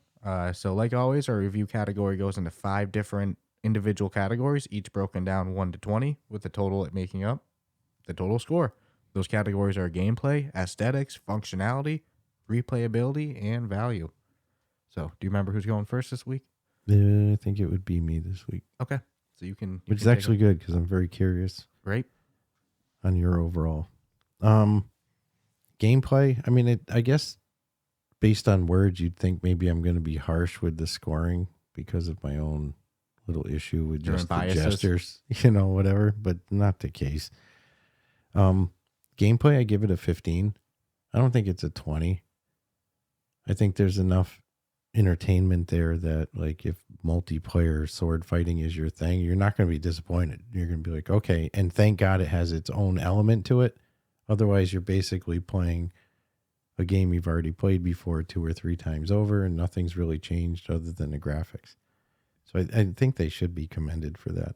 So like always, our review category goes into 5 different individual categories, each broken down 1 to 20, with the total at making up the total score. Those categories are gameplay, aesthetics, functionality, replayability, and value. So, do you remember who's going first this week? I think it would be me this week. Okay. So you can... Which is actually good because I'm very curious. Great. On your overall. Gameplay, I mean, I guess based on words, you'd think maybe I'm going to be harsh with the scoring because of my own little issue with Your just the biases. gestures, whatever, but not the case. Gameplay, I give it a 15. I don't think it's a 20. I think there's enough entertainment there that, like, if multiplayer sword fighting is your thing, you're not going to be disappointed. You're going to be like, okay, and thank God it has its own element to it. Otherwise, you're basically playing a game you've already played before 2 or 3 times over, and nothing's really changed other than the graphics. So I think they should be commended for that.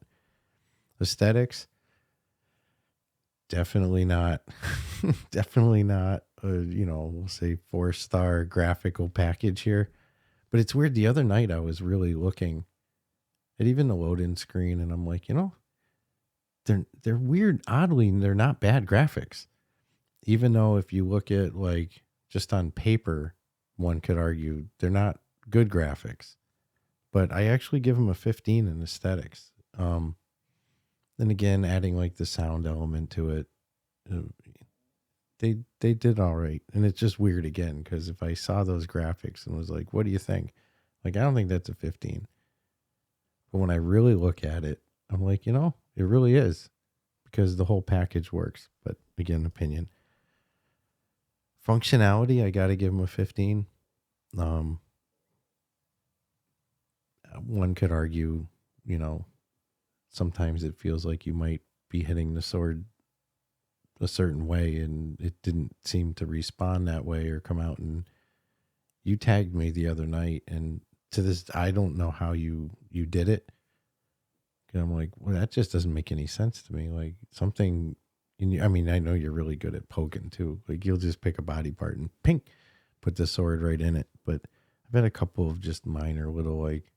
Aesthetics, definitely not. Definitely not. We'll say 4-star graphical package here. But it's weird. The other night I was really looking at even the load-in screen, and I'm like, they're weird. Oddly, they're not bad graphics. Even though if you look at, like, just on paper, one could argue they're not good graphics. But I actually give them a 15 in aesthetics. Then again, adding like the sound element to it, they did all right. And it's just weird again, because if I saw those graphics and was like, what do you think? Like, I don't think that's a 15. But when I really look at it, I'm like, it really is, because the whole package works. But again, opinion. Functionality, I got to give them a 15. One could argue, sometimes it feels like you might be hitting the sword a certain way and it didn't seem to respond that way or come out. And you tagged me the other night, and to this, I don't know how you did it. And I'm like, well, that just doesn't make any sense to me. Like, something I know you're really good at poking too. Like, you'll just pick a body part and pink, put the sword right in it. But I've had a couple of just minor little, like,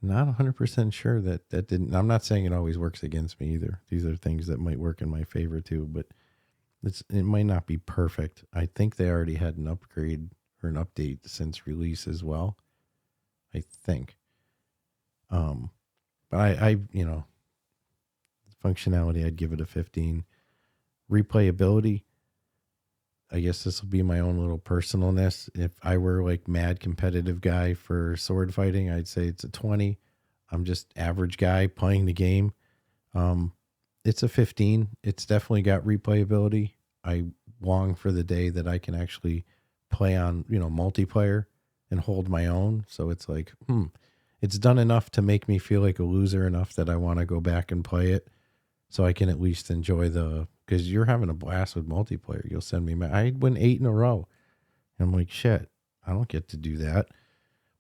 not 100% sure that didn't. I'm not saying it always works against me either. These are things that might work in my favor too, but it might not be perfect. I think they already had an upgrade or an update since release as well, I think. But I functionality, I'd give it a 15. Replayability, I guess this will be my own little personalness. If I were like mad competitive guy for sword fighting, I'd say it's a 20. I'm just average guy playing the game. It's a 15. It's definitely got replayability. I long for the day that I can actually play on, multiplayer and hold my own. So it's like, it's done enough to make me feel like a loser enough that I want to go back and play it, so I can at least enjoy because you're having a blast with multiplayer. You'll send me, I win 8 in a row. And I'm like, shit, I don't get to do that.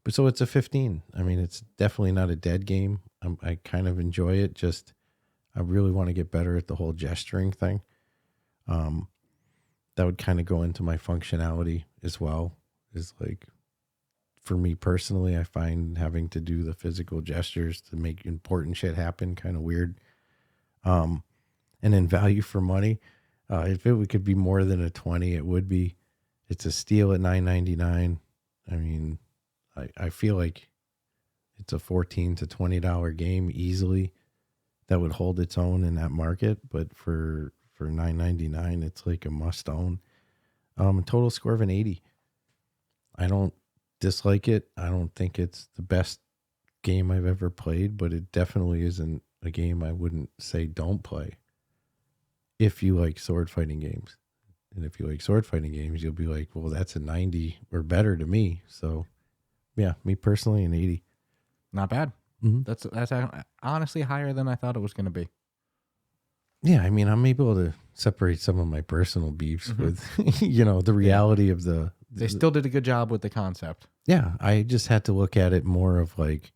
But so it's a 15. I mean, it's definitely not a dead game. I kind of enjoy it. Just, I really want to get better at the whole gesturing thing. That would kind of go into my functionality as well. Is like, for me personally, I find having to do the physical gestures to make important shit happen kind of weird. And in value for money, if it could be more than a 20, it would be. It's a steal at $9.99. I mean, I feel like it's a $14 to $20 game easily that would hold its own in that market. But for $9.99, it's like a must own. Total score of an 80. I don't dislike it. I don't think it's the best game I've ever played, but it definitely isn't a game I wouldn't say don't play if you like sword fighting games. And if you like sword fighting games, you'll be like, well, that's a 90 or better to me. So yeah, me personally, an 80. Not bad. Mm-hmm. That's honestly higher than I thought it was going to be. Yeah, I mean, I'm able to separate some of my personal beefs with, the reality of They still did a good job with the concept. Yeah, I just had to look at it more of like,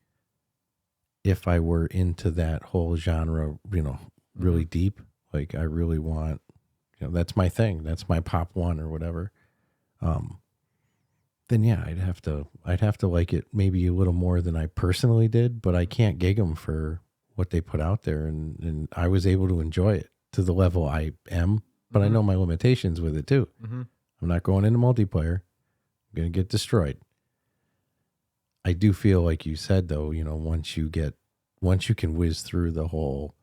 if I were into that whole genre, really deep, like I really want, that's my thing. That's my pop one or whatever. Then yeah, I'd have to like it maybe a little more than I personally did, but I can't gig them for what they put out there. And I was able to enjoy it to the level I am but I know my limitations with it too. Mm-hmm. I'm not going into multiplayer. I'm going to get destroyed. I do feel like you said though, once you can whiz through the whole,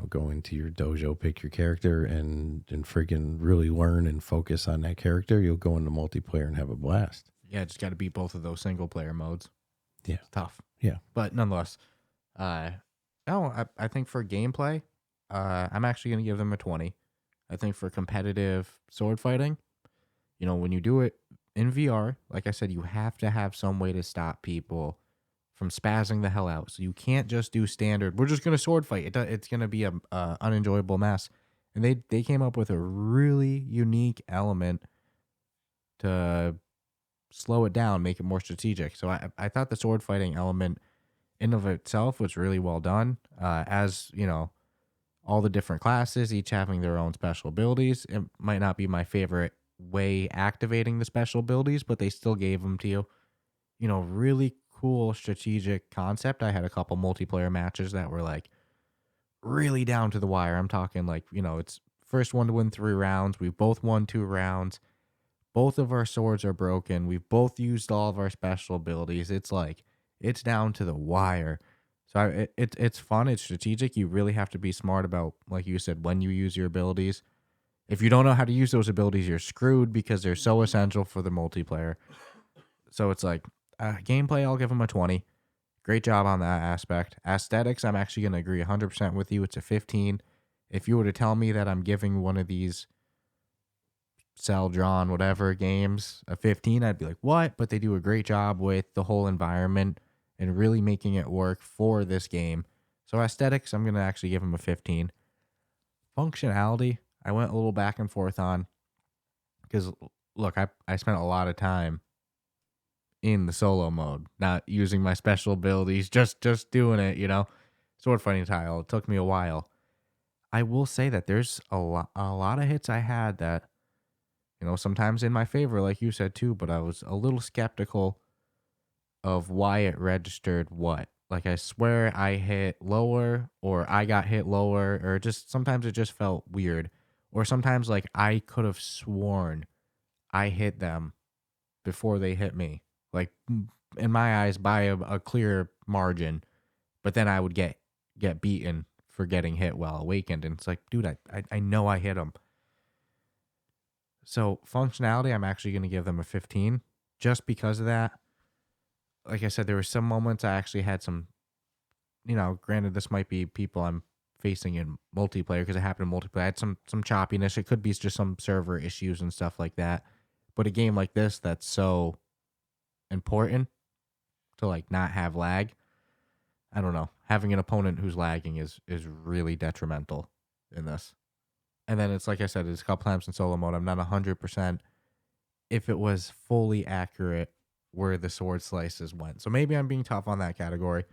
go into your dojo, pick your character and friggin' really learn and focus on that character, you'll go into multiplayer and have a blast. Yeah, just got to beat both of those single player modes. Yeah. It's tough. Yeah. But nonetheless, I think for gameplay, I'm actually going to give them a 20. I think for competitive sword fighting, when you do it in VR, like I said, you have to have some way to stop people from spazzing the hell out. So you can't just do standard, we're just going to sword fight. It's going to be a unenjoyable mess. And they came up with a really unique element to slow it down, make it more strategic. So I thought the sword fighting element in of itself was really well done. As all the different classes, each having their own special abilities. It might not be my favorite way activating the special abilities, but they still gave them to you. Really cool strategic concept. I had a couple multiplayer matches that were like really down to the wire. I'm talking like, it's first one to win 3 rounds. We've both won 2 rounds. Both of our swords are broken. We've both used all of our special abilities. It's like, it's down to the wire. So it's fun. It's strategic. You really have to be smart about, like you said, when you use your abilities. If you don't know how to use those abilities, you're screwed because they're so essential for the multiplayer. So it's like, gameplay, I'll give them a 20. Great job on that aspect. Aesthetics, I'm actually going to agree 100% with you. It's a 15. If you were to tell me that I'm giving one of these cell-drawn whatever games a 15, I'd be like, what? But they do a great job with the whole environment and really making it work for this game. So aesthetics, I'm going to actually give them a 15. Functionality, I went a little back and forth on because, look, I spent a lot of time in the solo mode, not using my special abilities, just doing it, sword fighting tile. It took me a while. I will say that there's a lot of hits I had that, sometimes in my favor, like you said too, but I was a little skeptical of why it registered what. Like, I swear I hit lower or I got hit lower, or just sometimes it just felt weird. Or sometimes like I could have sworn I hit them before they hit me. Like, in my eyes, by a clear margin, but then I would get beaten for getting hit while awakened, and it's like, dude, I know I hit them. So functionality, I'm actually going to give them a 15, just because of that. Like I said, there were some moments I actually had some, granted this might be people I'm facing in multiplayer because it happened in multiplayer. I had some choppiness. It could be just some server issues and stuff like that. But a game like this that's so important to like not have lag, I don't know. Having an opponent who's lagging is really detrimental in this. And then it's like I said, it's called Plants in solo mode. I'm not 100% if it was fully accurate where the sword slices went. So maybe I'm being tough on that category.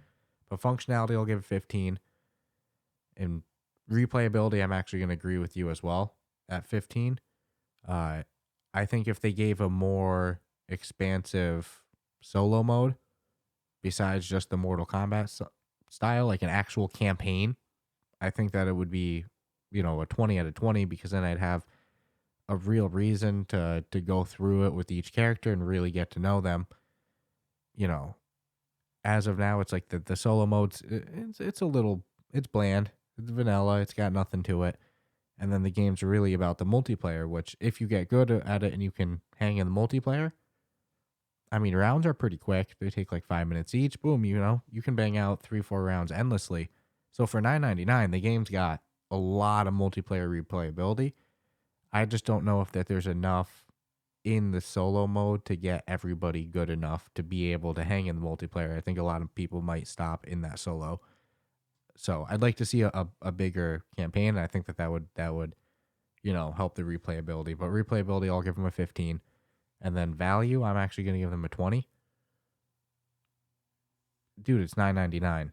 But functionality, I'll give it 15. And replayability, I'm actually going to agree with you as well at 15. I think if they gave a more expansive solo mode, besides just the Mortal Kombat style, like an actual campaign, I think that it would be, a 20 out of 20, because then I'd have a real reason to go through it with each character and really get to know them. As of now, it's like the solo modes, it's bland, it's vanilla, it's got nothing to it. And then the game's really about the multiplayer, which if you get good at it and you can hang in the multiplayer, I mean, rounds are pretty quick. They take like 5 minutes each. Boom, you can bang out 3-4 rounds endlessly. So for $9.99, the game's got a lot of multiplayer replayability. I just don't know if there's enough in the solo mode to get everybody good enough to be able to hang in the multiplayer. I think a lot of people might stop in that solo. So I'd like to see a bigger campaign. And I think that would help the replayability. But replayability, I'll give them a 15. And then value, I'm actually going to give them a 20. Dude, it's $9.99.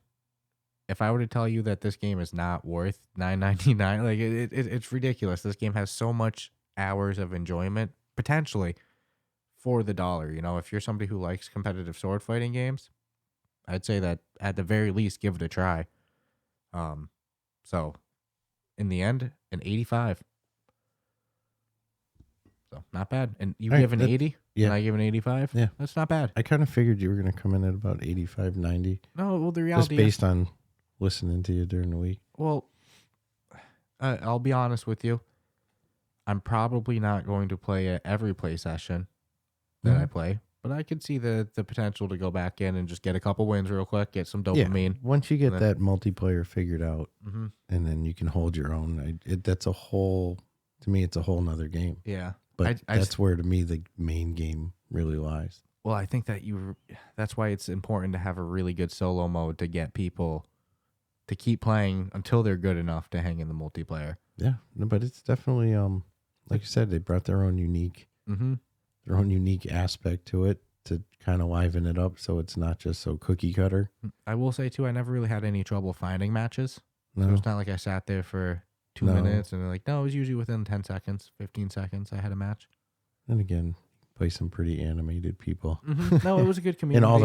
If I were to tell you that this game is not worth $9.99, like it's ridiculous. This game has so much hours of enjoyment potentially for the dollar. If you're somebody who likes competitive sword fighting games, I'd say that at the very least, give it a try. So in the end, an 85. So not bad. And you All right, give an 80, yeah. and I give an 85. Yeah. That's not bad. I kind of figured you were going to come in at about 85, 90. No, well, the Just reality is, based on listening to you during the week. well, I'll be honest with you. I'm probably not going to play at every play session that I play, but I could see the potential to go back in and just get a couple wins real quick, get some dopamine. Once you get And that multiplayer figured out, Mm-hmm. and then you can hold your own, that's a whole, to me, it's a whole nother game. Yeah. But I that's where, to me, the main game really lies. Well, I think that that's why it's important to have a really good solo mode to get people to keep playing until they're good enough to hang in the multiplayer. Yeah, no, but it's definitely, like you said, they brought their own unique aspect to it to kind of liven it up, so it's not just so cookie cutter. I will say too, I never really had any trouble finding matches. No, So it's not like I sat there for 2 minutes and they're like, no, it was usually within 10 seconds, 15 seconds. I had a match. and again, play some pretty animated people. No, it was a good community. In all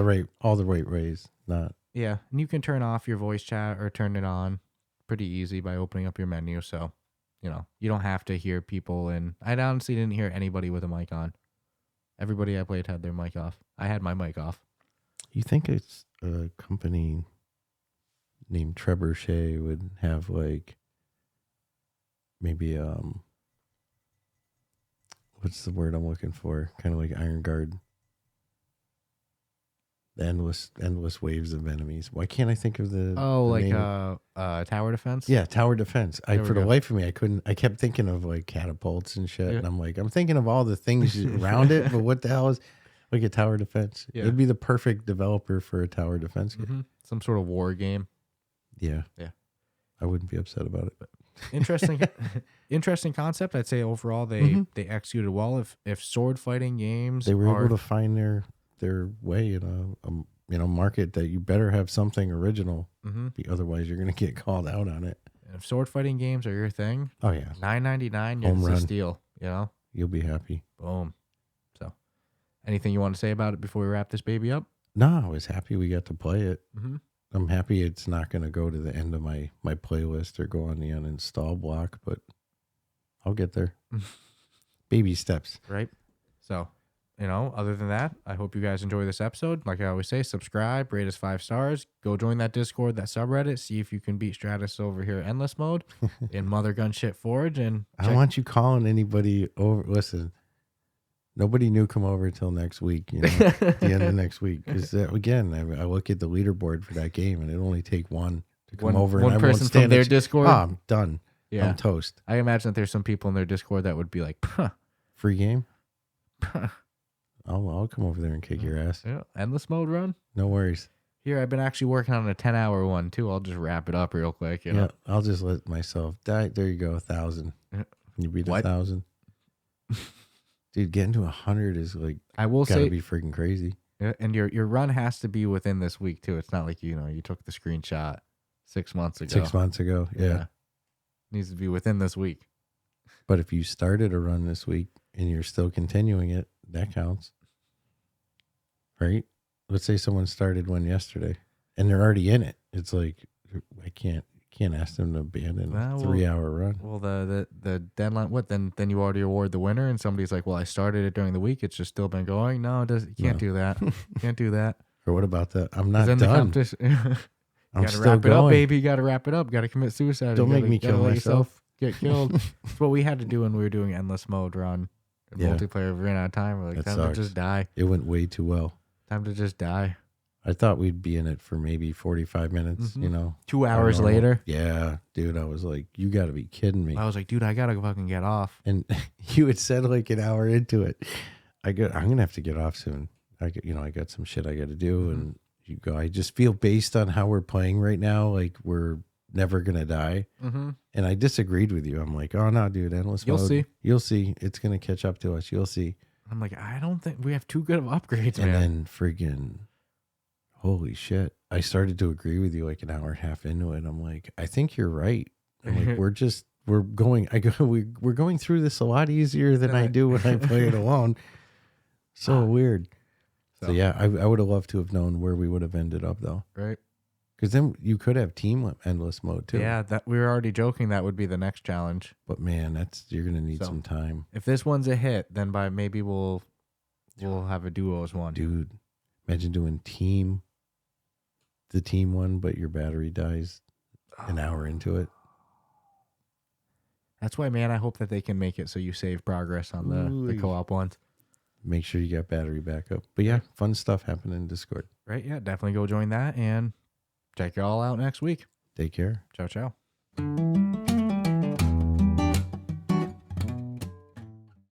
the right ways. Not Yeah, and you can turn off your voice chat or turn it on pretty easy by opening up your menu. So, you don't have to hear people. And I honestly didn't hear anybody with a mic on. Everybody I played had their mic off. I had my mic off. You think it's a company named Trebuchet would have like maybe what's the word I'm looking for? Kind of like Iron Guard. The endless waves of enemies. Why can't I think of the name of- tower defense? Yeah, tower defense. There we For the go. life of me, I kept thinking of like catapults and shit. Yeah. And I'm like, I'm thinking of all the things around it, but what the hell is like a tower defense? Yeah. It'd be the perfect developer for a tower defense game. Mm-hmm. Some sort of war game. Yeah. Yeah. I wouldn't be upset about it. Interesting concept. I'd say overall they executed well. If sword fighting games They were able to find their way in a market that you better have something original. Otherwise you're going to get called out on it. if sword fighting games are your thing, Oh yeah. $9.99, Home it's a run. steal. You'll be happy. Boom. So, anything you want to say about it before we wrap this baby up? No, I was happy we got to play it. Mm-hmm. I'm happy it's not going to go to the end of my playlist or go on the uninstall block, but I'll get there. Baby steps. Right. So, other than that, I hope you guys enjoy this episode. Like I always say, subscribe, rate us 5 stars, go join that Discord, that subreddit, see if you can beat Stratus over here endless mode in Mother Gun Shit Forge. And I don't want you calling anybody over. Listen, nobody new come over till next week, at the end of next week. Because again, I look at the leaderboard for that game and it only take one to come over. One and I won't person stand from their next- Discord. Oh, I'm done. Yeah. I'm toast. I imagine that there's some people in their Discord that would be like, Free game? I'll come over there and kick your ass. yeah, endless mode run. No worries. Here, I've been actually working on a 10-hour one too. I'll just wrap it up real quick. Yeah, I'll just let myself die. There you go, 1,000. Yeah. You beat What? 1,000. Dude, getting to 100 is like I will gotta say, be freaking crazy. and your run has to be within this week too. It's not like you took the screenshot 6 months ago. 6 months ago, yeah. Needs to be within this week. But if you started a run this week and you're still continuing it, that counts. Right? Let's say someone started one yesterday and they're already in it. It's like I can't ask them to abandon a 3-hour run. Well, the deadline. What then? Then you already award the winner, and somebody's like, "Well, I started it during the week. It's just still been going." No, it doesn't. You can't do that. Can't do that. Or what about that? I'm not Then the done. competition. I'm Gotta still wrap it going. up, baby. You gotta wrap it up. Gotta commit suicide. Don't You make gotta- me gotta kill let myself. yourself Get killed. That's what we had to do when we were doing endless mode run. Yeah. Multiplayer, we ran out of time. We're like, That time sucks. to just die. It went way too well. Time to just die. I thought we'd be in it for maybe 45 minutes, 2 hours later. Yeah, dude, I was like, you got to be kidding me. I was like, dude, I gotta fucking get off. And you had said like an hour into it. I'm going to have to get off soon. I got some shit I got to do. And you go, I just feel based on how we're playing right now, like we're never going to die. Mm-hmm. And I disagreed with you. I'm like, oh no, dude, endless You'll mode. see. You'll see. It's going to catch up to us. You'll see. I'm like, I don't think we have too good of upgrades, And man. then friggin', holy shit. I started to agree with you like an hour and a half into it. I'm like, I think you're right. I'm like, we're going through this a lot easier than I do when I play it alone. So weird. So yeah, I would have loved to have known where we would have ended up though. Right. Because then you could have team endless mode too. Yeah, that we were already joking that would be the next challenge. But man, you're gonna need So, some time. If this one's a hit, then maybe we'll have a duos one. Dude, imagine doing the team one, but your battery dies an hour into it. That's why, man, I hope that they can make it so you save progress on the co-op ones. Make sure you got battery backup. But yeah, fun stuff happening in Discord. Right? Yeah, definitely go join that and check you all out next week. Take care. Ciao, ciao.